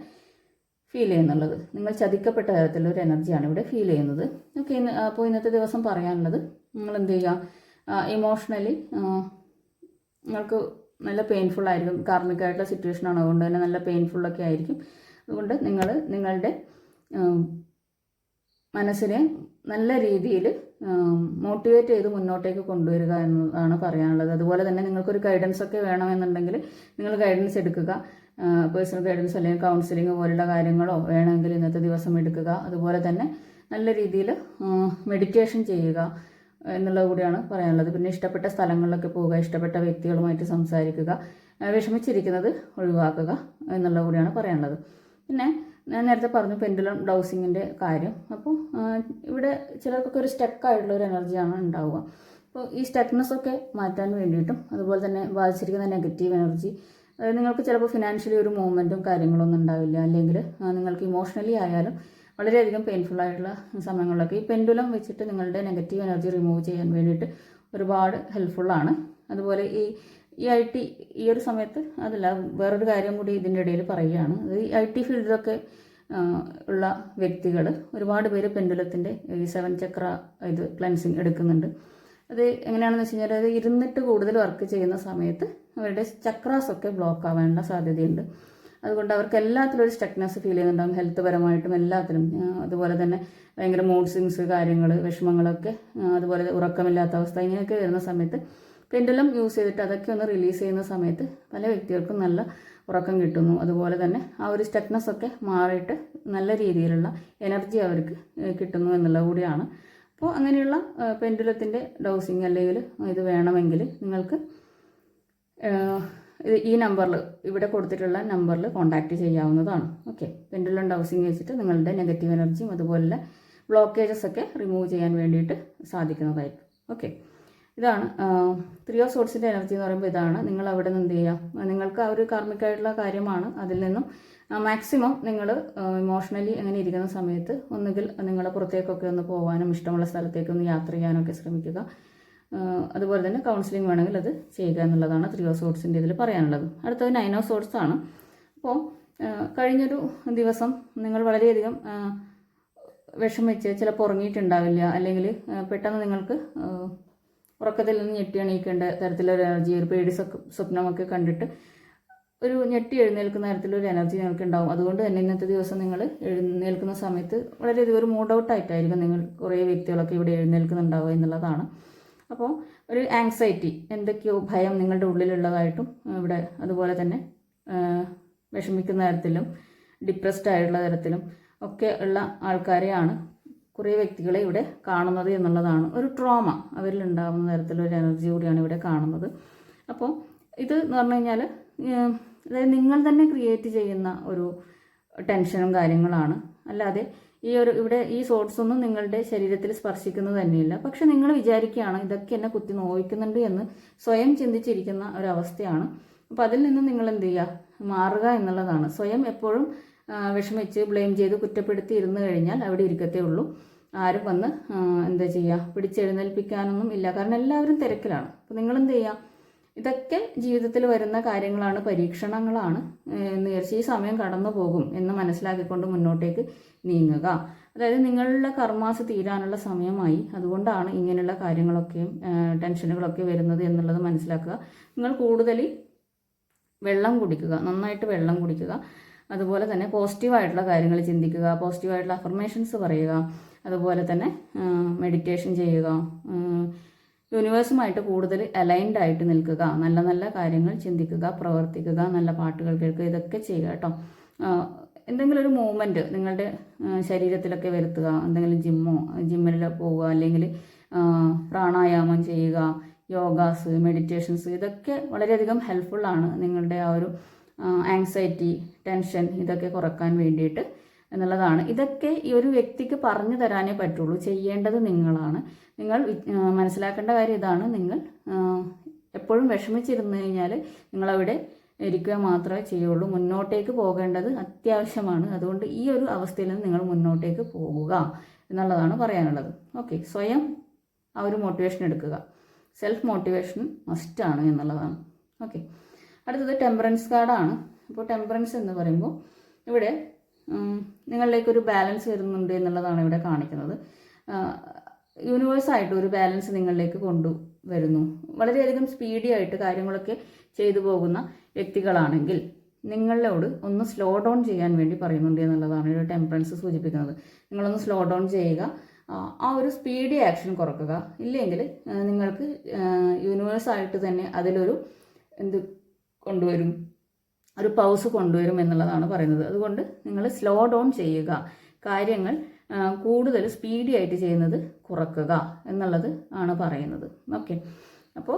ഫീൽ ചെയ്യുന്നുള്ളത്. നിങ്ങൾ ചതിക്കപ്പെട്ട തരത്തിലൊരു എനർജിയാണ് ഇവിടെ ഫീൽ ചെയ്യുന്നത്. ഓക്കെ, അപ്പോൾ ഇന്നത്തെ ദിവസം പറയാനുള്ളത്, നിങ്ങൾ എന്ത് ചെയ്യുക, ഇമോഷണലി നിങ്ങൾക്ക് നല്ല പെയിൻഫുൾ ആയിരിക്കും. കാർമികമായിട്ടുള്ള സിറ്റുവേഷനാണ്, അതുകൊണ്ട് തന്നെ നല്ല പെയിൻഫുള്ളൊക്കെ ആയിരിക്കും. അതുകൊണ്ട് നിങ്ങൾ നിങ്ങളുടെ മനസ്സിനെ നല്ല രീതിയിൽ മോട്ടിവേറ്റ് ചെയ്ത് മുന്നോട്ടേക്ക് കൊണ്ടുവരിക എന്നതാണ് പറയാനുള്ളത്. അതുപോലെ തന്നെ നിങ്ങൾക്കൊരു ഗൈഡൻസ് ഒക്കെ വേണമെന്നുണ്ടെങ്കിൽ നിങ്ങൾ ഗൈഡൻസ് എടുക്കുക. പേഴ്സണൽ ഗൈഡൻസ് അല്ലെങ്കിൽ കൗൺസിലിംഗ് പോലുള്ള കാര്യങ്ങളോ വേണമെങ്കിൽ ഇന്നത്തെ ദിവസം എടുക്കുക. അതുപോലെ തന്നെ നല്ല രീതിയിൽ മെഡിറ്റേഷൻ ചെയ്യുക എന്നുള്ളത് കൂടിയാണ് പറയാനുള്ളത്. പിന്നെ ഇഷ്ടപ്പെട്ട സ്ഥലങ്ങളിലൊക്കെ പോവുക, ഇഷ്ടപ്പെട്ട വ്യക്തികളുമായിട്ട് സംസാരിക്കുക, വിഷമിച്ചിരിക്കുന്നത് ഒഴിവാക്കുക എന്നുള്ളത് കൂടിയാണ് പറയാനുള്ളത്. പിന്നെ ഞാൻ നേരത്തെ പറഞ്ഞു പെൻഡുലം ഡൗസിങ്ങിൻ്റെ കാര്യം. അപ്പോൾ ഇവിടെ ചിലർക്കൊക്കെ ഒരു സ്റ്റക്കായിട്ടുള്ള ഒരു എനർജിയാണ് ഉണ്ടാവുക. അപ്പോൾ ഈ സ്റ്റക്നെസ്സൊക്കെ മാറ്റാൻ വേണ്ടിയിട്ടും അതുപോലെ തന്നെ ബാധിച്ചിരിക്കുന്ന നെഗറ്റീവ് എനർജി, അതായത് നിങ്ങൾക്ക് ചിലപ്പോൾ ഫിനാൻഷ്യലി ഒരു മൂവ്മെൻറ്റും കാര്യങ്ങളൊന്നും ഉണ്ടാവില്ല, അല്ലെങ്കിൽ നിങ്ങൾക്ക് ഇമോഷണലി ആയാലും വളരെയധികം പെയിൻഫുള്ളായിട്ടുള്ള സമയങ്ങളിലൊക്കെ ഈ പെൻഡുലം വെച്ചിട്ട് നിങ്ങളുടെ നെഗറ്റീവ് എനർജി റിമൂവ് ചെയ്യാൻ വേണ്ടിയിട്ട് ഒരുപാട് ഹെൽപ്ഫുള്ളാണ്. അതുപോലെ ഈ IT ഈ ഒരു സമയത്ത് അതല്ല, വേറൊരു കാര്യം കൂടി ഇതിൻ്റെ ഇടയിൽ പറയുകയാണ്. അത് ഈ IT ഫീൽഡിലൊക്കെ ഉള്ള വ്യക്തികൾ ഒരുപാട് പേര് പെൻഡുലത്തിൻ്റെ ഈ 7 ചക്ര ഇത് ക്ലെൻസിങ് എടുക്കുന്നുണ്ട്. അത് എങ്ങനെയാണെന്ന് വെച്ച് കഴിഞ്ഞാൽ, അത് ഇരുന്നിട്ട് കൂടുതൽ വർക്ക് ചെയ്യുന്ന സമയത്ത് അവരുടെ ചക്രാസൊക്കെ ബ്ലോക്ക് ആവാനുള്ള സാധ്യതയുണ്ട്. അതുകൊണ്ട് അവർക്ക് എല്ലാത്തിലും ഒരു സ്റ്റക്നെസ് ഫീൽ ചെയ്യുന്നുണ്ടാകും, ഹെൽത്ത് പരമായിട്ടും എല്ലാത്തിനും. അതുപോലെ തന്നെ ഭയങ്കര മൂഡ് സ്വിങ്സ്, കാര്യങ്ങൾ, വിഷമങ്ങളൊക്കെ, അതുപോലെ ഉറക്കമില്ലാത്ത അവസ്ഥ, ഇങ്ങനെയൊക്കെ വരുന്ന സമയത്ത് പെൻഡുലം യൂസ് ചെയ്തിട്ട് അതൊക്കെ ഒന്ന് റിലീസ് ചെയ്യുന്ന സമയത്ത് പല വ്യക്തികൾക്കും നല്ല ഉറക്കം കിട്ടുന്നു. അതുപോലെ തന്നെ ആ ഒരു സ്റ്റക്നെസ് ഒക്കെ മാറിയിട്ട് നല്ല രീതിയിലുള്ള എനർജി അവർക്ക് കിട്ടുന്നു എന്നുള്ളത് കൂടിയാണ്. അപ്പോൾ അങ്ങനെയുള്ള പെൻഡുലത്തിൻ്റെ ഡൗസിങ് അല്ലെങ്കിൽ ഇത് വേണമെങ്കിൽ നിങ്ങൾക്ക് ഈ നമ്പറിൽ, ഇവിടെ കൊടുത്തിട്ടുള്ള നമ്പറിൽ കോൺടാക്റ്റ് ചെയ്യാവുന്നതാണ്. ഓക്കെ, പെൻഡുലം ഡൗസിങ് വെച്ചിട്ട് നിങ്ങളുടെ നെഗറ്റീവ് എനർജിയും അതുപോലെ ബ്ലോക്കേജസ് ഒക്കെ റിമൂവ് ചെയ്യാൻ വേണ്ടിയിട്ട് സാധിക്കുന്നതായിരിക്കും. ഓക്കെ. ഇതാണ് 3 ഓഫ് സോർട്സിൻ്റെ എനർജി എന്ന് പറയുമ്പോൾ ഇതാണ്. നിങ്ങൾ അവിടെ നിന്ന് എന്ത് ചെയ്യുക, നിങ്ങൾക്ക് ആ ഒരു കാർമികമായിട്ടുള്ള കാര്യമാണ്. അതിൽ നിന്നും മാക്സിമം നിങ്ങൾ ഇമോഷണലി അങ്ങനെ ഇരിക്കുന്ന സമയത്ത് ഒന്നുകിൽ നിങ്ങൾ പുറത്തേക്കൊക്കെ ഒന്ന് പോകാനും ഇഷ്ടമുള്ള സ്ഥലത്തേക്ക് ഒന്ന് യാത്ര ചെയ്യാനൊക്കെ ശ്രമിക്കുക. അതുപോലെ തന്നെ കൗൺസിലിംഗ് വേണമെങ്കിൽ അത് ചെയ്യുക എന്നുള്ളതാണ് 3 ഓഫ് സോർട്സിൻ്റെ ഇതിൽ പറയാനുള്ളത്. അടുത്തത് 9 ഓഫ് സോർട്സ് ആണ്. അപ്പോൾ കഴിഞ്ഞൊരു ദിവസം നിങ്ങൾ വളരെയധികം വിഷമിച്ച് ചിലപ്പോൾ ഉറങ്ങിയിട്ടുണ്ടാവില്ല, അല്ലെങ്കിൽ പെട്ടെന്ന് നിങ്ങൾക്ക് ഉറക്കത്തിൽ നിന്ന് ഞെട്ടി എണീക്കേണ്ട തരത്തിലൊരു എനർജി, ഒരു പേടി സ്വപ്നമൊക്കെ കണ്ടിട്ട് ഒരു ഞെട്ടി എഴുന്നേൽക്കുന്ന തരത്തിലൊരു എനർജി നിങ്ങൾക്ക് ഉണ്ടാവും. അതുകൊണ്ട് തന്നെ ഇന്നത്തെ ദിവസം നിങ്ങൾ എഴുന്നേൽക്കുന്ന സമയത്ത് വളരെയധികം ഒരു മൂഡ് ഔട്ടായിട്ടായിരിക്കും നിങ്ങൾ കുറേ വ്യക്തികളൊക്കെ ഇവിടെ എഴുന്നേൽക്കുന്നുണ്ടാവുക എന്നുള്ളതാണ്. അപ്പോൾ ഒരു ആങ്സൈറ്റി, എന്തൊക്കെയോ ഭയം നിങ്ങളുടെ ഉള്ളിലുള്ളതായിട്ടും ഇവിടെ അതുപോലെ തന്നെ വിഷമിക്കുന്ന തരത്തിലും ഡിപ്രസ്ഡ് ആയിട്ടുള്ള തരത്തിലും ഒക്കെ ഉള്ള ആൾക്കാരെയാണ് കുറേ വ്യക്തികളെ ഇവിടെ കാണുന്നത് എന്നുള്ളതാണ്. ഒരു ട്രോമ അവരിൽ ഉണ്ടാകുന്ന തരത്തിലൊരു എനർജി കൂടിയാണ് ഇവിടെ കാണുന്നത്. അപ്പോൾ ഇത് എന്ന് പറഞ്ഞു കഴിഞ്ഞാൽ അതായത് നിങ്ങൾ തന്നെ ക്രിയേറ്റ് ചെയ്യുന്ന ഒരു ടെൻഷനും കാര്യങ്ങളാണ്. അല്ലാതെ ഇവിടെ ഈ സോർട്സ് ഒന്നും നിങ്ങളുടെ ശരീരത്തിൽ സ്പർശിക്കുന്നത് തന്നെയില്ല. പക്ഷെ നിങ്ങൾ വിചാരിക്കുകയാണ് ഇതൊക്കെ എന്നെ കുത്തി നോയിക്കുന്നുണ്ട് എന്ന് സ്വയം ചിന്തിച്ചിരിക്കുന്ന ഒരവസ്ഥയാണ്. അപ്പോൾ അതിൽ നിന്ന് നിങ്ങൾ എന്ത് ചെയ്യുക, മാറുക എന്നുള്ളതാണ്. സ്വയം എപ്പോഴും വിഷമിച്ച് ബ്ലെയിം ചെയ്ത് കുറ്റപ്പെടുത്തി ഇരുന്ന് കഴിഞ്ഞാൽ അവിടെ ഇരിക്കത്തേ ഉള്ളൂ. ആരും വന്ന് എന്താ ചെയ്യുക, പിടിച്ചെഴുന്നേൽപ്പിക്കാനൊന്നും ഇല്ല. കാരണം എല്ലാവരും തിരക്കിലാണ്. അപ്പോൾ നിങ്ങളെന്ത് ചെയ്യുക, ഇതൊക്കെ ജീവിതത്തിൽ വരുന്ന കാര്യങ്ങളാണ്, പരീക്ഷണങ്ങളാണ് എന്ന് വിചാരിച്ച് ഈ സമയം കടന്നു പോകും എന്ന് മനസ്സിലാക്കിക്കൊണ്ട് മുന്നോട്ടേക്ക് നീങ്ങുക. അതായത് നിങ്ങളുടെ കർമാസ് തീരാനുള്ള സമയമായി. അതുകൊണ്ടാണ് ഇങ്ങനെയുള്ള കാര്യങ്ങളൊക്കെയും ടെൻഷനുകളൊക്കെ വരുന്നത് എന്നുള്ളത് മനസ്സിലാക്കുക. നിങ്ങൾ കൂടുതൽ വെള്ളം കുടിക്കുക, നന്നായിട്ട് വെള്ളം കുടിക്കുക. അതുപോലെ തന്നെ പോസിറ്റീവായിട്ടുള്ള കാര്യങ്ങൾ ചിന്തിക്കുക, പോസിറ്റീവായിട്ടുള്ള അഫർമേഷൻസ് പറയുക. അതുപോലെ തന്നെ മെഡിറ്റേഷൻ ചെയ്യുക, യൂണിവേഴ്സുമായിട്ട് കൂടുതൽ അലൈൻഡ് ആയിട്ട് നിൽക്കുക, നല്ല നല്ല കാര്യങ്ങൾ ചിന്തിക്കുക, പ്രവർത്തിക്കുക, നല്ല പാട്ടുകൾ കേൾക്കുക, ഇതൊക്കെ ചെയ്യുക കേട്ടോ. എന്തെങ്കിലും ഒരു മൂവ്മെൻറ്റ് നിങ്ങളുടെ ശരീരത്തിലൊക്കെ വരുത്തുക. എന്തെങ്കിലും ജിമ്മിൽ പോവുക, അല്ലെങ്കിൽ പ്രാണായാമം ചെയ്യുക, യോഗാസ്, മെഡിറ്റേഷൻസ്, ഇതൊക്കെ വളരെയധികം ഹെൽപ്ഫുള്ളാണ് നിങ്ങളുടെ ആ ഒരു ആങ്സൈറ്റി, ടെൻഷൻ ഇതൊക്കെ കുറക്കാൻ വേണ്ടിയിട്ട് എന്നുള്ളതാണ്. ഇതൊക്കെ ഈ ഒരു വ്യക്തിക്ക് പറഞ്ഞു തരാനേ പറ്റുള്ളൂ. ചെയ്യേണ്ടത് നിങ്ങളാണ്. നിങ്ങൾ മനസ്സിലാക്കേണ്ട കാര്യം ഇതാണ്. നിങ്ങൾ എപ്പോഴും വിഷമിച്ചിരുന്നു കഴിഞ്ഞാൽ നിങ്ങളവിടെ ഇരിക്കുക മാത്രമേ ചെയ്യുള്ളൂ. മുന്നോട്ടേക്ക് പോകേണ്ടത് അത്യാവശ്യമാണ്. അതുകൊണ്ട് ഈ ഒരു അവസ്ഥയിൽ നിന്ന് നിങ്ങൾ മുന്നോട്ടേക്ക് പോകുക എന്നുള്ളതാണ് പറയാനുള്ളത്. ഓക്കെ, സ്വയം ആ ഒരു മോട്ടിവേഷൻ എടുക്കുക. സെൽഫ് മോട്ടിവേഷൻ മസ്റ്റാണ് എന്നുള്ളതാണ്. ഓക്കെ, അടുത്തത് ടെമ്പറൻസ് കാർഡാണ്. അപ്പോൾ ടെമ്പറൻസ് എന്ന് പറയുമ്പോൾ ഇവിടെ നിങ്ങളിലേക്കൊരു ബാലൻസ് വരുന്നുണ്ട് എന്നുള്ളതാണ് ഇവിടെ കാണിക്കുന്നത്. യൂണിവേഴ്സായിട്ട് ഒരു ബാലൻസ് നിങ്ങളിലേക്ക് കൊണ്ടുവരുന്നു. വളരെയധികം സ്പീഡി ആയിട്ട് കാര്യങ്ങളൊക്കെ ചെയ്തു പോകുന്ന വ്യക്തികളാണെങ്കിൽ നിങ്ങളോട് ഒന്ന് സ്ലോ ഡൗൺ ചെയ്യാൻ വേണ്ടി പറയുന്നുണ്ട് എന്നുള്ളതാണ് ഇവിടെ ടെമ്പറൻസ് സൂചിപ്പിക്കുന്നത്. നിങ്ങളൊന്ന് സ്ലോ ഡൗൺ ചെയ്യുക, ആ ഒരു സ്പീഡി ആക്ഷൻ കുറക്കുക. ഇല്ലെങ്കിൽ നിങ്ങൾക്ക് യൂണിവേഴ്സായിട്ട് തന്നെ അതിലൊരു കൊണ്ടുവരും, ഒരു പൗസ് കൊണ്ടുവരും എന്നുള്ളതാണ് പറയുന്നത്. അതുകൊണ്ട് നിങ്ങൾ സ്ലോ ഡൗൺ ചെയ്യുക, കാര്യങ്ങൾ കൂടുതൽ സ്പീഡി ആയിട്ട് ചെയ്യുന്നത് കുറക്കുക എന്നുള്ളത് ആണ് പറയുന്നത്. ഓക്കെ, അപ്പോൾ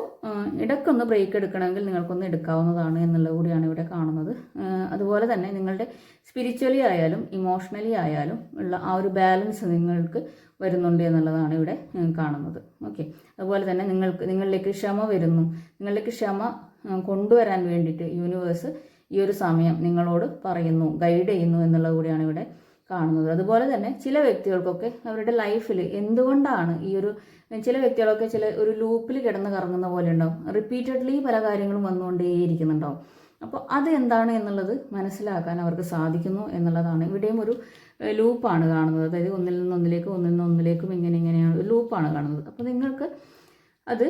ഇടയ്ക്കൊന്ന് ബ്രേക്ക് എടുക്കണമെങ്കിൽ നിങ്ങൾക്കൊന്ന് എടുക്കാവുന്നതാണ് എന്നുള്ളത് കൂടിയാണ് ഇവിടെ കാണുന്നത്. അതുപോലെ തന്നെ നിങ്ങളുടെ സ്പിരിച്വലി ആയാലും ഇമോഷണലി ആയാലും ഉള്ള ആ ഒരു ബാലൻസ് നിങ്ങൾക്ക് വരുന്നുണ്ട് എന്നുള്ളതാണ് ഇവിടെ കാണുന്നത്. ഓക്കെ, അതുപോലെ തന്നെ നിങ്ങളിലേക്ക് ക്ഷമ വരുന്നു. നിങ്ങളിലേക്ക് ക്ഷമ കൊണ്ടുവരാൻ വേണ്ടിയിട്ട് യൂണിവേഴ്സ് ഈ ഒരു സമയം നിങ്ങളോട് പറയുന്നു, ഗൈഡ് ചെയ്യുന്നു എന്നുള്ളത് കൂടിയാണ് ഇവിടെ കാണുന്നത്. അതുപോലെ തന്നെ ചില വ്യക്തികൾക്കൊക്കെ അവരുടെ ലൈഫിൽ എന്തുകൊണ്ടാണ് ചില വ്യക്തികളൊക്കെ ഒരു ലൂപ്പിൽ കിടന്ന് കറങ്ങുന്ന പോലെ ഉണ്ടാവും. റിപ്പീറ്റഡ്ലി പല കാര്യങ്ങളും വന്നുകൊണ്ടേയിരിക്കുന്നുണ്ടാവും. അപ്പോൾ അത് എന്താണ് എന്നുള്ളത് മനസ്സിലാക്കാൻ അവർക്ക് സാധിക്കുന്നു എന്നുള്ളതാണ്. ഇവിടെയും ഒരു ലൂപ്പാണ് കാണുന്നത്. അതായത് ഒന്നിൽ നിന്ന് ഒന്നിലേക്കും ഇങ്ങനെയാണ് ഒരു ലൂപ്പാണ് കാണുന്നത്. അപ്പോൾ നിങ്ങൾക്ക് അത്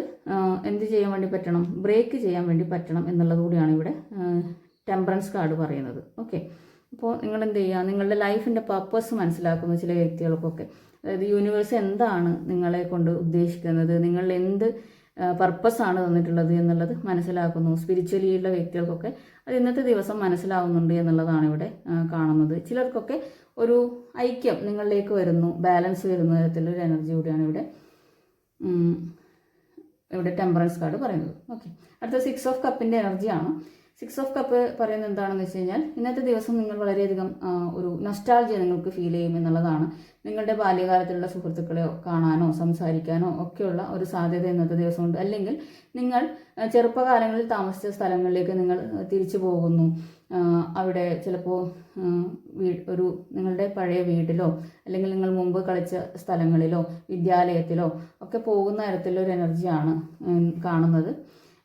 എന്ത് ചെയ്യാൻ വേണ്ടി പറ്റണം, ബ്രേക്ക് ചെയ്യാൻ വേണ്ടി പറ്റണം എന്നുള്ളത് കൂടിയാണ് ഇവിടെ ടെമ്പറൻസ് കാർഡ് പറയുന്നത്. ഓക്കെ, അപ്പോൾ നിങ്ങൾ എന്ത് ചെയ്യുക, നിങ്ങളുടെ ലൈഫിൻ്റെ പർപ്പസ് മനസ്സിലാക്കുന്നു ചില വ്യക്തികൾക്കൊക്കെ. അതായത് യൂണിവേഴ്സ് എന്താണ് നിങ്ങളെ കൊണ്ട് ഉദ്ദേശിക്കുന്നത്, നിങ്ങൾ എന്ത് പർപ്പസാണ് തന്നിട്ടുള്ളത് എന്നുള്ളത് മനസ്സിലാക്കുന്നു. സ്പിരിച്വലി ഉള്ള വ്യക്തികൾക്കൊക്കെ അത് ഇന്നത്തെ ദിവസം മനസ്സിലാവുന്നുണ്ട് എന്നുള്ളതാണ് ഇവിടെ കാണുന്നത്. ചിലർക്കൊക്കെ ഒരു ഐക്യം നിങ്ങളിലേക്ക് വരുന്നു, ബാലൻസ് വരുന്ന തരത്തിലൊരു എനർജി കൂടിയാണ് ഇവിടെ ടെമ്പറൻസ് കാർഡ് പറയുന്നത്. ഓക്കെ, അടുത്ത 6 ഓഫ് കപ്പിൻ്റെ എനർജിയാണ്. 6 ഓഫ് കപ്പ് പറയുന്നത് എന്താണെന്ന് വെച്ച് കഴിഞ്ഞാൽ ഇന്നത്തെ ദിവസം നിങ്ങൾ വളരെയധികം ഒരു നൊസ്റ്റാൾജിയ നിങ്ങൾക്ക് ഫീൽ ചെയ്യും എന്നുള്ളതാണ്. നിങ്ങളുടെ ബാല്യകാലത്തിലുള്ള സുഹൃത്തുക്കളെയോ കാണാനോ സംസാരിക്കാനോ ഒക്കെയുള്ള ഒരു സാധ്യത ഇന്നത്തെ ദിവസമുണ്ട്. അല്ലെങ്കിൽ നിങ്ങൾ ചെറുപ്പകാലങ്ങളിൽ താമസിച്ച സ്ഥലങ്ങളിലേക്ക് നിങ്ങൾ തിരിച്ചു പോകുന്നു. അവിടെ ചിലപ്പോൾ ഒരു നിങ്ങളുടെ പഴയ വീട്ടിലോ അല്ലെങ്കിൽ നിങ്ങൾ മുമ്പ് കളിച്ച സ്ഥലങ്ങളിലോ വിദ്യാലയത്തിലോ ഒക്കെ പോകുന്ന തരത്തിലൊരു എനർജിയാണ് കാണുന്നത്.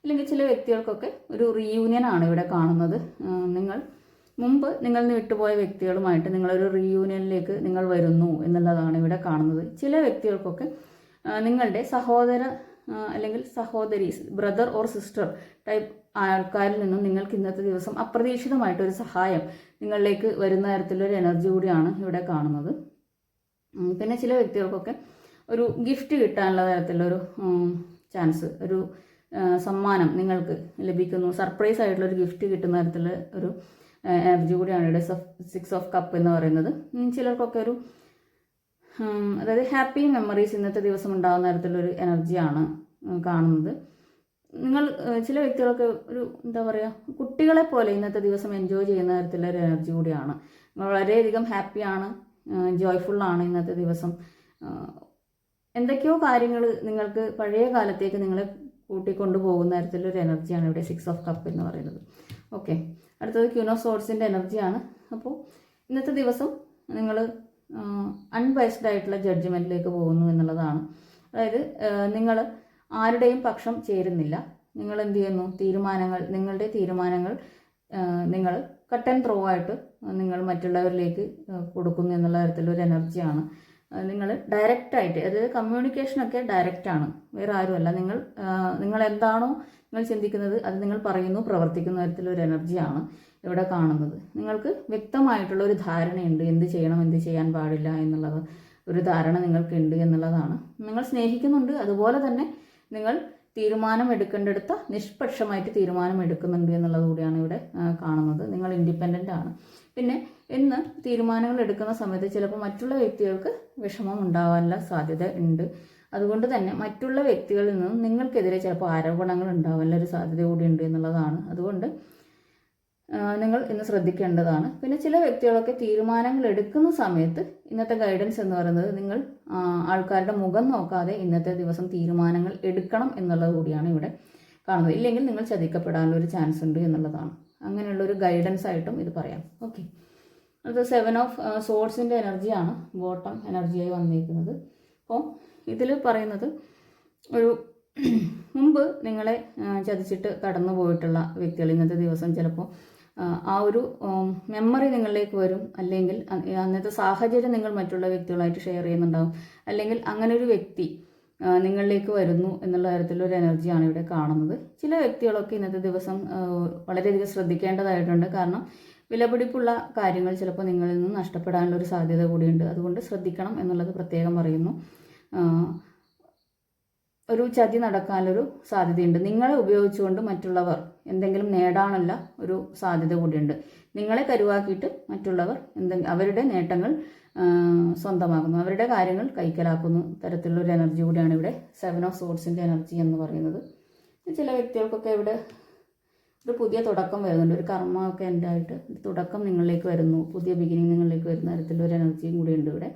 അല്ലെങ്കിൽ ചില വ്യക്തികൾക്കൊക്കെ ഒരു റീയൂണിയനാണ് ഇവിടെ കാണുന്നത്. നിങ്ങൾ മുമ്പ് നിങ്ങൾ വിട്ടുപോയ വ്യക്തികളുമായിട്ട് നിങ്ങളൊരു റീയൂണിയനിലേക്ക് നിങ്ങൾ വരുന്നു എന്നുള്ളതാണ് ഇവിടെ കാണുന്നത്. ചില വ്യക്തികൾക്കൊക്കെ നിങ്ങളുടെ സഹോദര അല്ലെങ്കിൽ സഹോദരി, ബ്രദർ ഓർ സിസ്റ്റർ ടൈപ്പ് ആൾക്കാരിൽ നിന്നും നിങ്ങൾക്ക് ഇന്നത്തെ ദിവസം അപ്രതീക്ഷിതമായിട്ടൊരു സഹായം നിങ്ങളിലേക്ക് വരുന്ന തരത്തിലൊരു എനർജി കൂടിയാണ് ഇവിടെ കാണുന്നത്. പിന്നെ ചില വ്യക്തികൾക്കൊക്കെ ഒരു ഗിഫ്റ്റ് കിട്ടാനുള്ള തരത്തിലൊരു ചാൻസ്, ഒരു സമ്മാനം നിങ്ങൾക്ക് ലഭിക്കുന്നു, സർപ്രൈസ് ആയിട്ടുള്ളൊരു ഗിഫ്റ്റ് കിട്ടുന്ന തരത്തിലുള്ള ഒരു എനർജി കൂടിയാണ് ഇവിടെ 6 ഓഫ് കപ്പ് എന്ന് പറയുന്നത്. ചിലർക്കൊക്കെ ഒരു അതായത് ഹാപ്പി മെമ്മറീസ് ഇന്നത്തെ ദിവസം ഉണ്ടാകുന്ന തരത്തിലൊരു എനർജിയാണ് കാണുന്നത്. നിങ്ങൾ ചില വ്യക്തികളൊക്കെ ഒരു എന്താ പറയുക, കുട്ടികളെ പോലെ ഇന്നത്തെ ദിവസം എൻജോയ് ചെയ്യുന്ന തരത്തിലൊരു എനർജി കൂടിയാണ്. വളരെയധികം ഹാപ്പിയാണ്, ജോയ്ഫുള്ളാണ് ഇന്നത്തെ ദിവസം. എന്തൊക്കെയോ കാര്യങ്ങൾ നിങ്ങൾക്ക് പഴയ കാലത്തേക്ക് നിങ്ങളെ കൂട്ടിക്കൊണ്ടു പോകുന്ന തരത്തിലൊരു എനർജിയാണ് ഇവിടെ 6 ഓഫ് കപ്പ് എന്ന് പറയുന്നത്. ഓക്കെ, അടുത്തത് ക്യൂൻ ഓഫ് സോർഡ്സിൻ്റെ എനർജിയാണ്. അപ്പോൾ ഇന്നത്തെ ദിവസം നിങ്ങൾ അൺബയസ്ഡ് ആയിട്ടുള്ള ജഡ്ജ്മെൻറ്റിലേക്ക് പോകുന്നു എന്നുള്ളതാണ്. അതായത് നിങ്ങൾ ആരുടെയും പക്ഷം ചേരുന്നില്ല. നിങ്ങൾ എന്ത് ചെയ്യുന്നു, നിങ്ങളുടെ തീരുമാനങ്ങൾ നിങ്ങൾ കട്ട് ആൻഡ് ത്രോ ആയിട്ട് നിങ്ങൾ മറ്റുള്ളവരിലേക്ക് കൊടുക്കുന്നു എന്നുള്ള തരത്തിലൊരു എനർജിയാണ്. നിങ്ങൾ ഡയറക്റ്റായിട്ട്, അതായത് കമ്മ്യൂണിക്കേഷനൊക്കെ ഡയറക്റ്റാണ്, വേറെ ആരുമല്ല. നിങ്ങൾ എന്താണോ നിങ്ങൾ ചിന്തിക്കുന്നത് അത് നിങ്ങൾ പറയുന്നു, പ്രവർത്തിക്കുന്ന തരത്തിലൊരു എനർജിയാണ് ഇവിടെ കാണുന്നത്. നിങ്ങൾക്ക് വ്യക്തമായിട്ടുള്ള ഒരു ധാരണയുണ്ട്, എന്ത് ചെയ്യണം എന്ത് ചെയ്യാൻ പാടില്ല എന്നുള്ളത് ഒരു ധാരണ നിങ്ങൾക്കുണ്ട് എന്നുള്ളതാണ്. നിങ്ങൾ സ്നേഹിക്കുന്നുണ്ട്, അതുപോലെ തന്നെ നിങ്ങൾ തീരുമാനം എടുക്കേണ്ടടുത്ത നിഷ്പക്ഷമായിട്ട് തീരുമാനം എടുക്കുന്നുണ്ട് എന്നുള്ളത് കൂടിയാണ് ഇവിടെ കാണുന്നത്. നിങ്ങൾ ഇൻഡിപെൻഡൻ്റ് ആണ്. പിന്നെ ഇന്ന് തീരുമാനങ്ങൾ എടുക്കുന്ന സമയത്ത് ചിലപ്പോൾ മറ്റുള്ള വ്യക്തികൾക്ക് വിഷമം ഉണ്ടാകാനുള്ള സാധ്യത ഉണ്ട്. അതുകൊണ്ട് തന്നെ മറ്റുള്ള വ്യക്തികളിൽ നിന്നും നിങ്ങൾക്കെതിരെ ചിലപ്പോൾ ആരോപണങ്ങൾ ഉണ്ടാകാനുള്ള ഒരു സാധ്യത കൂടി ഉണ്ട് എന്നുള്ളതാണ്. അതുകൊണ്ട് നിങ്ങൾ ഇന്ന് ശ്രദ്ധിക്കേണ്ടതാണ്. പിന്നെ ചില വ്യക്തികളൊക്കെ തീരുമാനങ്ങൾ എടുക്കുന്ന സമയത്ത് ഇന്നത്തെ ഗൈഡൻസ് എന്ന് പറയുന്നത് നിങ്ങൾ ആൾക്കാരുടെ മുഖം നോക്കാതെ ഇന്നത്തെ ദിവസം തീരുമാനങ്ങൾ എടുക്കണം എന്നുള്ളത് കൂടിയാണ് ഇവിടെ കാണുന്നത്. ഇല്ലെങ്കിൽ നിങ്ങൾ ചതിക്കപ്പെടാനുള്ള ഒരു ചാൻസ് ഉണ്ട് എന്നുള്ളതാണ്. അങ്ങനെയുള്ളൊരു ഗൈഡൻസ് ആയിട്ടും ഇത് പറയാം. ഓക്കെ, അത് 7 ഓഫ് സോർഡ്സിൻ്റെ എനർജിയാണ് ബോട്ടം എനർജിയായി വന്നിരിക്കുന്നത്. അപ്പോൾ ഇതിൽ പറയുന്നത് ഒരു മുമ്പ് നിങ്ങളെ ചതിച്ചിട്ട് കടന്നു പോയിട്ടുള്ള വ്യക്തികൾ ഇന്നത്തെ ദിവസം ചിലപ്പോൾ ആ ഒരു മെമ്മറി നിങ്ങളിലേക്ക് വരും. അല്ലെങ്കിൽ അന്നത്തെ സാഹചര്യം നിങ്ങൾ മറ്റുള്ള വ്യക്തികളായിട്ട് ഷെയർ ചെയ്യുന്നുണ്ടാവും. അല്ലെങ്കിൽ അങ്ങനെ ഒരു വ്യക്തി നിങ്ങളിലേക്ക് വരുന്നു എന്നുള്ള തരത്തിലൊരു എനർജിയാണ് ഇവിടെ കാണുന്നത്. ചില വ്യക്തികളൊക്കെ ഇന്നത്തെ ദിവസം വളരെയധികം ശ്രദ്ധിക്കേണ്ടതായിട്ടുണ്ട്. കാരണം വിലപിടിപ്പുള്ള കാര്യങ്ങൾ ചിലപ്പോൾ നിങ്ങളിൽ നിന്ന് നഷ്ടപ്പെടാനുള്ള ഒരു സാധ്യത കൂടിയുണ്ട്. അതുകൊണ്ട് ശ്രദ്ധിക്കണം എന്നുള്ളത് പ്രത്യേകം പറയുന്നു. ഒരു ചതി നടക്കാനൊരു സാധ്യതയുണ്ട്. നിങ്ങളെ ഉപയോഗിച്ചുകൊണ്ട് മറ്റുള്ളവർ എന്തെങ്കിലും നേടാനുള്ള ഒരു സാധ്യത കൂടിയുണ്ട്. നിങ്ങളെ കരുവാക്കിയിട്ട് മറ്റുള്ളവർ അവരുടെ നേട്ടങ്ങൾ സ്വന്തമാക്കുന്നു, അവരുടെ കാര്യങ്ങൾ കൈക്കലാക്കുന്നു തരത്തിലുള്ളൊരു എനർജി കൂടിയാണ് ഇവിടെ 7 ഓഫ് സോർഡ്സിൻ്റെ എനർജി എന്ന് പറയുന്നത്. ചില വ്യക്തികൾക്കൊക്കെ ഇവിടെ ഒരു പുതിയ തുടക്കം വരുന്നുണ്ട്. ഒരു കർമ്മമൊക്കെ എൻ്റെ ആയിട്ട് തുടക്കം നിങ്ങളിലേക്ക് വരുന്നു, പുതിയ ബിഗിനിങ് നിങ്ങളിലേക്ക് വരുന്ന തരത്തിലൊരു എനർജിയും കൂടിയുണ്ട് ഇവിടെ.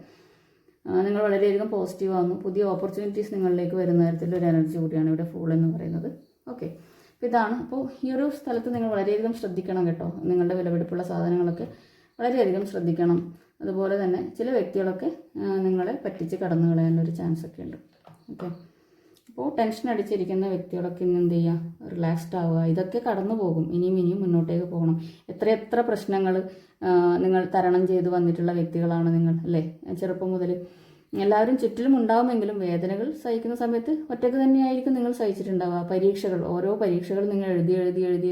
നിങ്ങൾ വളരെയധികം പോസിറ്റീവ് ആകുന്നു, പുതിയ ഓപ്പർച്യൂണിറ്റീസ് നിങ്ങളിലേക്ക് വരുന്ന തരത്തിലൊരു എനർജി കൂടിയാണ് ഇവിടെ ഫൂൾ എന്ന് പറയുന്നത്. ഓക്കെ, അപ്പോൾ ഇതാണ്. അപ്പോൾ ഈ ഒരു സ്ഥലത്ത് നിങ്ങൾ വളരെയധികം ശ്രദ്ധിക്കണം കേട്ടോ. നിങ്ങളുടെ വിലപിടിപ്പുള്ള സാധനങ്ങളൊക്കെ വളരെയധികം ശ്രദ്ധിക്കണം. അതുപോലെ തന്നെ ചില വ്യക്തികളൊക്കെ നിങ്ങളെ പറ്റിച്ച് കടന്നു കളയാനൊരു ചാൻസ് ഒക്കെ ഉണ്ട്. ഓക്കെ, അപ്പോൾ ടെൻഷൻ അടിച്ചിരിക്കുന്ന വ്യക്തികളൊക്കെ ഇന്ന് എന്ത് ചെയ്യുക, റിലാക്സ്ഡ് ആവുക. ഇതൊക്കെ കടന്നു പോകും. ഇനിയും മുന്നോട്ടേക്ക് പോകണം. എത്ര പ്രശ്നങ്ങൾ നിങ്ങൾ തരണം ചെയ്ത് വന്നിട്ടുള്ള വ്യക്തികളാണ് നിങ്ങൾ, അല്ലേ? ചെറുപ്പം മുതൽ എല്ലാവരും ചുറ്റിലും ഉണ്ടാവുമെങ്കിലും വേദനകൾ സഹിക്കുന്ന സമയത്ത് ഒറ്റയ്ക്ക് തന്നെയായിരിക്കും നിങ്ങൾ സഹിച്ചിട്ടുണ്ടാവുക. ഓരോ പരീക്ഷകൾ നിങ്ങൾ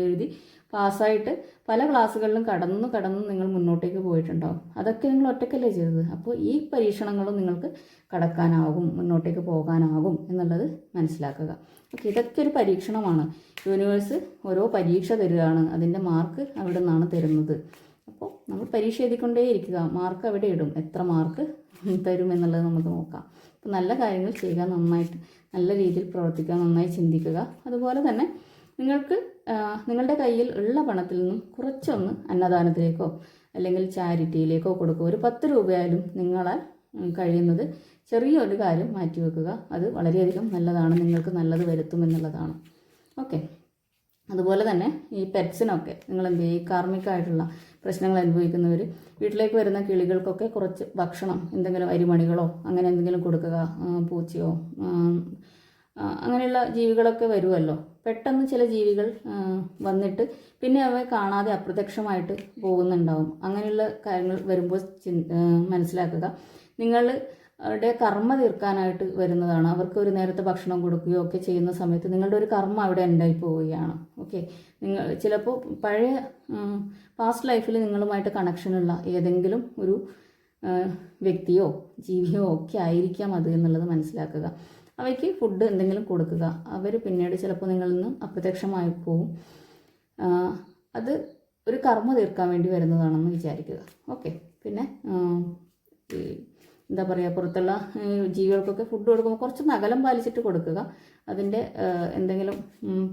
എഴുതി പാസ്സായിട്ട് പല ക്ലാസ്സുകളിലും കടന്ന് നിങ്ങൾ മുന്നോട്ടേക്ക് പോയിട്ടുണ്ടാവും. അതൊക്കെ നിങ്ങൾ ഒറ്റയ്ക്കല്ലേ ചെയ്തത്. അപ്പോൾ ഈ പരീക്ഷണങ്ങളും നിങ്ങൾക്ക് കടക്കാനാകും, മുന്നോട്ടേക്ക് പോകാനാകും എന്നുള്ളത് മനസ്സിലാക്കുക. ഓക്കെ, ഇതൊക്കെ ഒരു പരീക്ഷണമാണ്. യൂണിവേഴ്സ് ഓരോ പരീക്ഷ തരികയാണ്, അതിൻ്റെ മാർക്ക് അവിടെ നിന്നാണ് തരുന്നത്. അപ്പോൾ നമ്മൾ പരീക്ഷ എഴുതിക്കൊണ്ടേയിരിക്കുക, മാർക്ക് അവിടെ ഇടും. എത്ര മാർക്ക് തരും എന്നുള്ളത് നമുക്ക് നോക്കാം. അപ്പോൾ നല്ല കാര്യങ്ങൾ ചെയ്യുക, നന്നായിട്ട് നല്ല രീതിയിൽ പ്രവർത്തിക്കുക, നന്നായി ചിന്തിക്കുക. അതുപോലെ തന്നെ നിങ്ങൾക്ക് നിങ്ങളുടെ കയ്യിൽ ഉള്ള പണത്തിൽ നിന്നും കുറച്ചൊന്ന് അന്നദാനത്തിലേക്കോ അല്ലെങ്കിൽ ചാരിറ്റിയിലേക്കോ കൊടുക്കുക. ഒരു 10 രൂപയായാലും നിങ്ങളാൽ കഴിയുന്നത് ചെറിയൊരു കാര്യം മാറ്റിവെക്കുക. അത് വളരെയധികം നല്ലതാണ്, നിങ്ങൾക്ക് നല്ലത് വരുത്തുമെന്നുള്ളതാണ്. ഓക്കെ. അതുപോലെ തന്നെ ഈ പെറ്റ്സിനൊക്കെ നിങ്ങൾ എന്ത് ചെയ്യുക, ഈ കാർമികമായിട്ടുള്ള പ്രശ്നങ്ങൾ അനുഭവിക്കുന്നവർ വീട്ടിലേക്ക് വരുന്ന കിളികൾക്കൊക്കെ കുറച്ച് ഭക്ഷണം, എന്തെങ്കിലും അരിമണികളോ അങ്ങനെ എന്തെങ്കിലും കൊടുക്കുക. പൂച്ചയോ അങ്ങനെയുള്ള ജീവികളൊക്കെ വരുമല്ലോ. പെട്ടെന്ന് ചില ജീവികൾ വന്നിട്ട് പിന്നെ അവയെ കാണാതെ അപ്രത്യക്ഷമായിട്ട് പോകുന്നുണ്ടാവും. അങ്ങനെയുള്ള കാര്യങ്ങൾ വരുമ്പോൾ മനസ്സിലാക്കുക, നിങ്ങളുടെ കർമ്മ തീർക്കാനായിട്ട് വരുന്നതാണ്. അവർക്ക് ഒരു നേരത്തെ ഭക്ഷണം കൊടുക്കുകയോ ഒക്കെ ചെയ്യുന്ന സമയത്ത് നിങ്ങളുടെ ഒരു കർമ്മ അവിടെ എൻഡായി പോവുകയാണ്. ഓക്കെ. നിങ്ങൾ ചിലപ്പോൾ പഴയ പാസ്റ്റ് ലൈഫിൽ നിങ്ങളുമായിട്ട് കണക്ഷനുള്ള ഏതെങ്കിലും ഒരു വ്യക്തിയോ ജീവിയോ ഒക്കെ ആയിരിക്കാം അത് എന്നുള്ളത് മനസ്സിലാക്കുക. അവയ്ക്ക് ഫുഡ് എന്തെങ്കിലും കൊടുക്കുക. അവർ പിന്നീട് ചിലപ്പോൾ നിങ്ങളിൽ നിന്ന് അപ്രത്യക്ഷമായി പോവും. അത് ഒരു കർമ്മ തീർക്കാൻ വേണ്ടി വരുന്നതാണെന്ന് വിചാരിക്കുക. ഓക്കെ. പിന്നെ എന്താ പറയുക, പുറത്തുള്ള ജീവികൾക്കൊക്കെ ഫുഡ് കൊടുക്കുമ്പോൾ കുറച്ചൊന്ന് അകലം പാലിച്ചിട്ട് കൊടുക്കുക. അതിൻ്റെ എന്തെങ്കിലും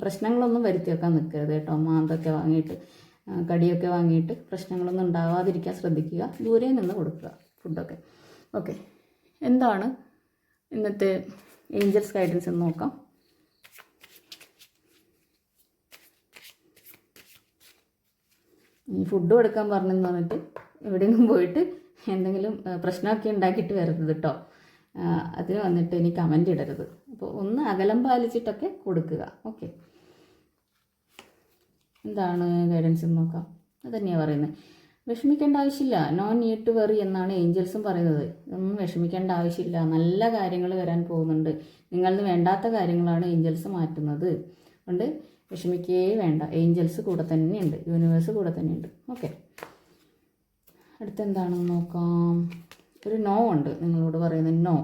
പ്രശ്നങ്ങളൊന്നും വരുത്തി വെക്കാൻ നിൽക്കരുത് കേട്ടോ. മാന്തൊക്കെ വാങ്ങിയിട്ട് കടിയൊക്കെ വാങ്ങിയിട്ട് പ്രശ്നങ്ങളൊന്നും ഉണ്ടാവാതിരിക്കാൻ ശ്രദ്ധിക്കുക. ദൂരെ നിന്ന് കൊടുക്കുക ഫുഡൊക്കെ. ഓക്കെ. എന്താണ് ഇന്നത്തെ ഏഞ്ചൽസ് ഗൈഡൻസ് എന്ന് നോക്കാം. ഈ ഫുഡ് കൊടുക്കാൻ പറഞ്ഞെന്ന് പറഞ്ഞിട്ട് എവിടെയെങ്കിലും പോയിട്ട് എന്തെങ്കിലും പ്രശ്നമൊക്കെ ഉണ്ടാക്കിയിട്ട് വരരുത് കേട്ടോ. അതിന് വന്നിട്ട് ഇനി കമൻ്റ് ഇടരുത്. അപ്പോൾ ഒന്ന് അകലം പാലിച്ചിട്ടൊക്കെ കൊടുക്കുക. ഓക്കെ. എന്താണ് ഗൈഡൻസ് എന്ന് നോക്കാം. അത് തന്നെയാണ് പറയുന്നത്. വിഷമിക്കേണ്ട ആവശ്യമില്ല, നോ നീഡ് ടു വെറി എന്നാണ് ഏഞ്ചൽസും പറയുന്നത്. ഇതൊന്നും വിഷമിക്കേണ്ട ആവശ്യമില്ല, നല്ല കാര്യങ്ങൾ വരാൻ പോകുന്നുണ്ട്. നിങ്ങളിൽ നിന്ന് വേണ്ടാത്ത കാര്യങ്ങളാണ് ഏഞ്ചൽസ് മാറ്റുന്നത്. അതുകൊണ്ട് വിഷമിക്കേ വേണ്ട. ഏഞ്ചൽസ് കൂടെ തന്നെയുണ്ട്, യൂണിവേഴ്സ് കൂടെ തന്നെയുണ്ട്. ഓക്കെ. അടുത്തെന്താണെന്ന് നോക്കാം. ഒരു നോ ഉണ്ട് നിങ്ങളോട് പറയുന്നത്, നോ.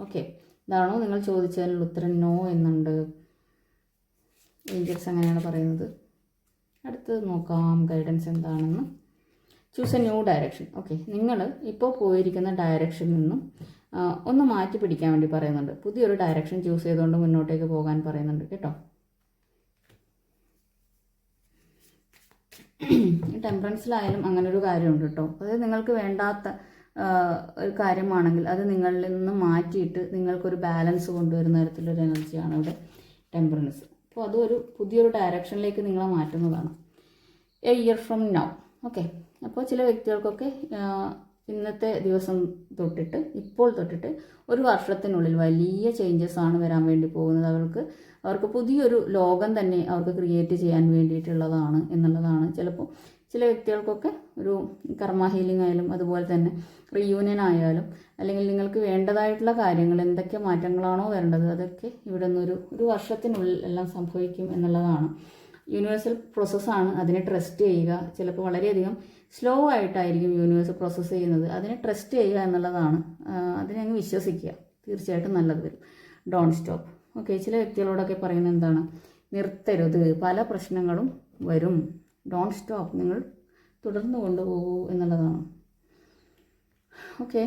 ഓക്കെ. ഇതാണോ നിങ്ങൾ ചോദിച്ചതിനുള്ള ഉത്തരം? നോ എന്നുണ്ട്. ഏഞ്ചൽസ് അങ്ങനെയാണ് പറയുന്നത്. അടുത്തത് നോക്കാം ഗൈഡൻസ് എന്താണെന്ന്. Choose A new direction. Okay. നിങ്ങൾ ഇപ്പോൾ പോയിരിക്കുന്ന ഡയറക്ഷനിൽ നിന്നും ഒന്ന് മാറ്റി പിടിക്കാൻ വേണ്ടി പറയുന്നുണ്ട്. പുതിയൊരു ഡയറക്ഷൻ ചൂസ് ചെയ്തുകൊണ്ട് മുന്നോട്ടേക്ക് പോകാൻ പറയുന്നുണ്ട് കേട്ടോ. ടെമ്പറൻസിലായാലും അങ്ങനെ ഒരു കാര്യമുണ്ട് കേട്ടോ. അതായത് നിങ്ങൾക്ക് വേണ്ടാത്ത ഒരു കാര്യമാണെങ്കിൽ അത് നിങ്ങളിൽ നിന്ന് മാറ്റിയിട്ട് നിങ്ങൾക്കൊരു ബാലൻസ് കൊണ്ടുവരുന്ന തരത്തിലൊരു എനർജിയാണ് ഇവിടെ ടെമ്പറൻസ്. അപ്പോൾ അതൊരു പുതിയൊരു ഡയറക്ഷനിലേക്ക് നിങ്ങളെ മാറ്റുന്നതാണ്. A year from now. Okay. അപ്പോൾ ചില വ്യക്തികൾക്കൊക്കെ ഇന്നത്തെ ദിവസം തൊട്ടിട്ട് ഇപ്പോൾ തൊട്ടിട്ട് ഒരു വർഷത്തിനുള്ളിൽ വലിയ ചേഞ്ചസ് ആണ് വരാൻ വേണ്ടി പോകുന്നത്. അവർക്ക് പുതിയൊരു ലോകം തന്നെ അവർക്ക് ക്രിയേറ്റ് ചെയ്യാൻ വേണ്ടിയിട്ടുള്ളതാണ് എന്നുള്ളതാണ്. ചിലപ്പോൾ ചില വ്യക്തികൾക്കൊക്കെ ഒരു കർമ്മ ഹീലിംഗ് ആയാലും അതുപോലെ തന്നെ റീയൂണിയൻ ആയാലും അല്ലെങ്കിൽ നിങ്ങൾക്ക് വേണ്ടതായിട്ടുള്ള കാര്യങ്ങൾ എന്തൊക്കെ മാറ്റങ്ങളാണോ വരേണ്ടത് അതൊക്കെ ഇവിടെ നിന്നൊരു വർഷത്തിനുള്ളിൽ എല്ലാം സംഭവിക്കും എന്നുള്ളതാണ്. യൂണിവേഴ്സൽ പ്രോസസ്സാണ്, അതിനെ ട്രസ്റ്റ് ചെയ്യുക. ചിലപ്പോൾ വളരെയധികം സ്ലോ ആയിട്ടായിരിക്കും യൂണിവേഴ്സ് പ്രോസസ്സ് ചെയ്യുന്നത്. അതിനെ ട്രസ്റ്റ് ചെയ്യുക എന്നുള്ളതാണ്. അതിനെ അങ്ങ് വിശ്വസിക്കുക, തീർച്ചയായിട്ടും നല്ലത് വരും. Don't stop. ഓക്കെ. ചില വ്യക്തികളോടൊക്കെ പറയുന്നത് എന്താണ്, നിർത്തരുത്, പല പ്രശ്നങ്ങളും വരും. ഡോണ്ട് സ്റ്റോപ്പ്, നിങ്ങൾ തുടർന്ന് കൊണ്ടുപോകൂ എന്നുള്ളതാണ്. ഓക്കെ.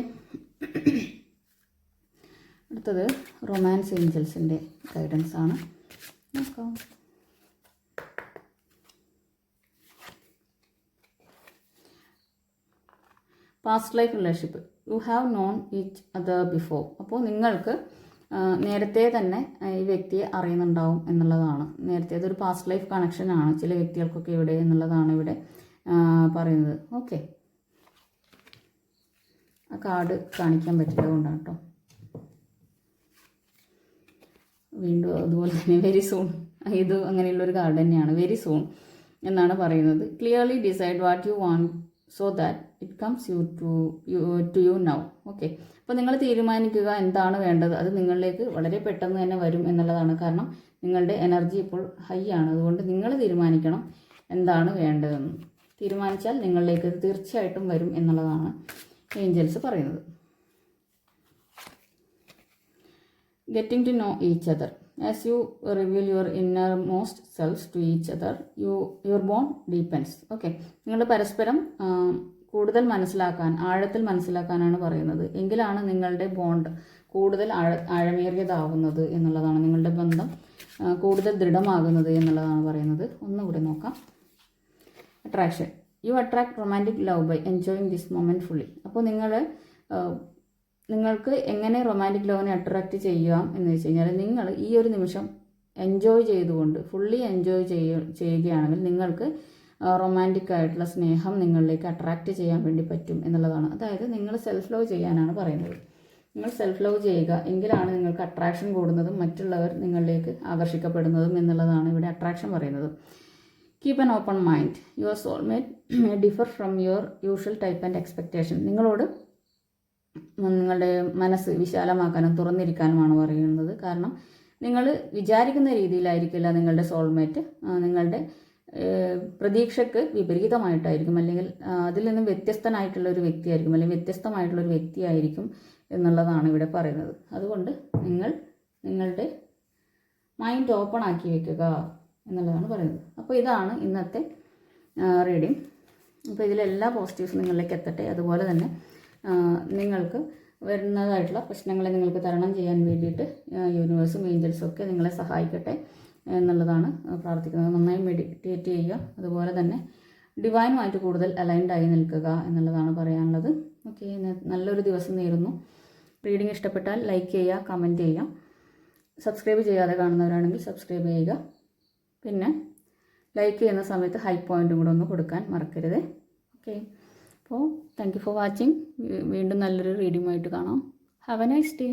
അടുത്തത് റൊമാൻസ് ഏഞ്ചൽസിൻ്റെ ഗൈഡൻസ് ആണ്. നോക്കാം. Past life relationship. You have known each other before. അപ്പോൾ നിങ്ങൾക്ക് നേരത്തെ തന്നെ ഈ വ്യക്തിയെ അറിയുന്നുണ്ടാവും എന്നുള്ളതാണ്. നേരത്തെ അതൊരു പാസ്റ്റ് ലൈഫ് കണക്ഷനാണ് ചില വ്യക്തികൾക്കൊക്കെ ഇവിടെ എന്നുള്ളതാണ് ഇവിടെ പറയുന്നത്. ഓക്കെ. ആ കാർഡ് കാണിക്കാൻ പറ്റില്ല കൊണ്ടാണ് കേട്ടോ. വീണ്ടും അതുപോലെ തന്നെ വെരി സൂൺ. ഇത് അങ്ങനെയുള്ളൊരു കാർഡ് തന്നെയാണ്. വെരി സൂൺ എന്നാണ് പറയുന്നത്. Clearly decide what you want so that it comes to you now. Okay. അപ്പോൾ നിങ്ങൾ തീരുമാനിക്കുക എന്താണ് വേണ്ടത്, അത് നിങ്ങളിലേക്ക് വളരെ പെട്ടെന്ന് തന്നെ വരും എന്നുള്ളതാണ്. കാരണം നിങ്ങളുടെ എനർജി ഇപ്പോൾ ഹൈ ആണ്. അതുകൊണ്ട് നിങ്ങൾ തീരുമാനിക്കണം എന്താണ് വേണ്ടതെന്ന്. തീരുമാനിച്ചാൽ നിങ്ങളിലേക്ക് തീർച്ചയായിട്ടും വരും എന്നുള്ളതാണ് ഏഞ്ചൽസ് പറയുന്നത്. Getting to know each other. As you reveal your innermost self to each other your bond deepens. Okay. നിങ്ങൾ പരസ്പരം കൂടുതൽ മനസ്സിലാക്കാൻ, ആഴത്തിൽ മനസ്സിലാക്കാനാണ് പറയുന്നത്. എങ്കിലാണ് നിങ്ങളുടെ ബോണ്ട് കൂടുതൽ ആഴമേറിയതാവുന്നത് എന്നുള്ളതാണ്. നിങ്ങളുടെ ബന്ധം കൂടുതൽ ദൃഢമാകുന്നത് എന്നുള്ളതാണ് പറയുന്നത്. ഒന്നുകൂടി നോക്കാം. Attraction. You attract romantic love by enjoying this moment fully. അപ്പോൾ നിങ്ങൾക്ക് എങ്ങനെ റൊമാൻറ്റിക് ലവിനെ അട്രാക്റ്റ് ചെയ്യാം എന്ന് വെച്ച് കഴിഞ്ഞാൽ, നിങ്ങൾ ഈ ഒരു നിമിഷം എൻജോയ് ചെയ്തുകൊണ്ട് ഫുള്ളി എൻജോയ് ചെയ്യുകയാണെങ്കിൽ നിങ്ങൾക്ക് റൊമാൻറ്റിക് ആയിട്ടുള്ള സ്നേഹം നിങ്ങളിലേക്ക് അട്രാക്റ്റ് ചെയ്യാൻ വേണ്ടി പറ്റും എന്നുള്ളതാണ്. അതായത് നിങ്ങൾ സെൽഫ് ലവ് ചെയ്യാനാണ് പറയുന്നത്. നിങ്ങൾ സെൽഫ് ലവ് ചെയ്യുക, എങ്കിലാണ് നിങ്ങൾക്ക് അട്രാക്ഷൻ കൂടുന്നതും മറ്റുള്ളവർ നിങ്ങളിലേക്ക് ആകർഷിക്കപ്പെടുന്നതും എന്നുള്ളതാണ് ഇവിടെ അട്രാക്ഷൻ പറയുന്നത്. Keep an open mind. Your soulmate may differ from your usual type and expectation. നിങ്ങളോട് നിങ്ങളുടെ മനസ്സ് വിശാലമാക്കാനും തുറന്നിരിക്കാനുമാണ് പറയുന്നത്. കാരണം നിങ്ങൾ വിചാരിക്കുന്ന രീതിയിലായിരിക്കില്ല നിങ്ങളുടെ സോൾമേറ്റ്. നിങ്ങളുടെ പ്രതീക്ഷയ്ക്ക് വിപരീതമായിട്ടായിരിക്കും, അല്ലെങ്കിൽ അതിൽ നിന്നും വ്യത്യസ്തനായിട്ടുള്ള ഒരു വ്യക്തിയായിരിക്കും, അല്ലെങ്കിൽ വ്യത്യസ്തമായിട്ടുള്ള ഒരു വ്യക്തിയായിരിക്കും എന്നുള്ളതാണ് ഇവിടെ പറയുന്നത്. അതുകൊണ്ട് നിങ്ങളുടെ മൈൻഡ് ഓപ്പൺ ആക്കി വെക്കുക എന്നുള്ളതാണ് പറയുന്നത്. അപ്പോൾ ഇതാണ് ഇന്നത്തെ റീഡിങ്. അപ്പോൾ ഇതിലെല്ലാ പോസിറ്റീവ്സും നിങ്ങളിലേക്ക് എത്തട്ടെ. അതുപോലെ തന്നെ നിങ്ങൾക്ക് വരുന്നതായിട്ടുള്ള പ്രശ്നങ്ങളെ നിങ്ങൾക്ക് തരണം ചെയ്യാൻ വേണ്ടിയിട്ട് യൂണിവേഴ്സും ഏഞ്ചൽസും ഒക്കെ നിങ്ങളെ സഹായിക്കട്ടെ എന്നുള്ളതാണ് പ്രാർത്ഥിക്കുന്നത്. നന്നായി മെഡിറ്റേറ്റ് ചെയ്യുക, അതുപോലെ തന്നെ ഡിവൈനുമായിട്ട് കൂടുതൽ അലൈൻഡ് ആയി നിൽക്കുക എന്നുള്ളതാണ് പറയാനുള്ളത്. ഓക്കെ, നല്ലൊരു ദിവസം നേരുന്നു. റീഡിംഗ് ഇഷ്ടപ്പെട്ടാൽ ലൈക്ക് ചെയ്യുക, കമൻറ്റ് ചെയ്യുക. സബ്സ്ക്രൈബ് ചെയ്യാതെ കാണുന്നവരാണെങ്കിൽ സബ്സ്ക്രൈബ് ചെയ്യുക. പിന്നെ ലൈക്ക് ചെയ്യുന്ന സമയത്ത് ഹൈ പോയിൻറ്റും കൂടെ ഒന്ന് കൊടുക്കാൻ മറക്കരുത്. ഓക്കെ, അപ്പോൾ താങ്ക് യു ഫോർ വാച്ചിങ്. വീണ്ടും നല്ലൊരു റീഡിങ്ങുമായിട്ട് കാണാം. Have A nice day.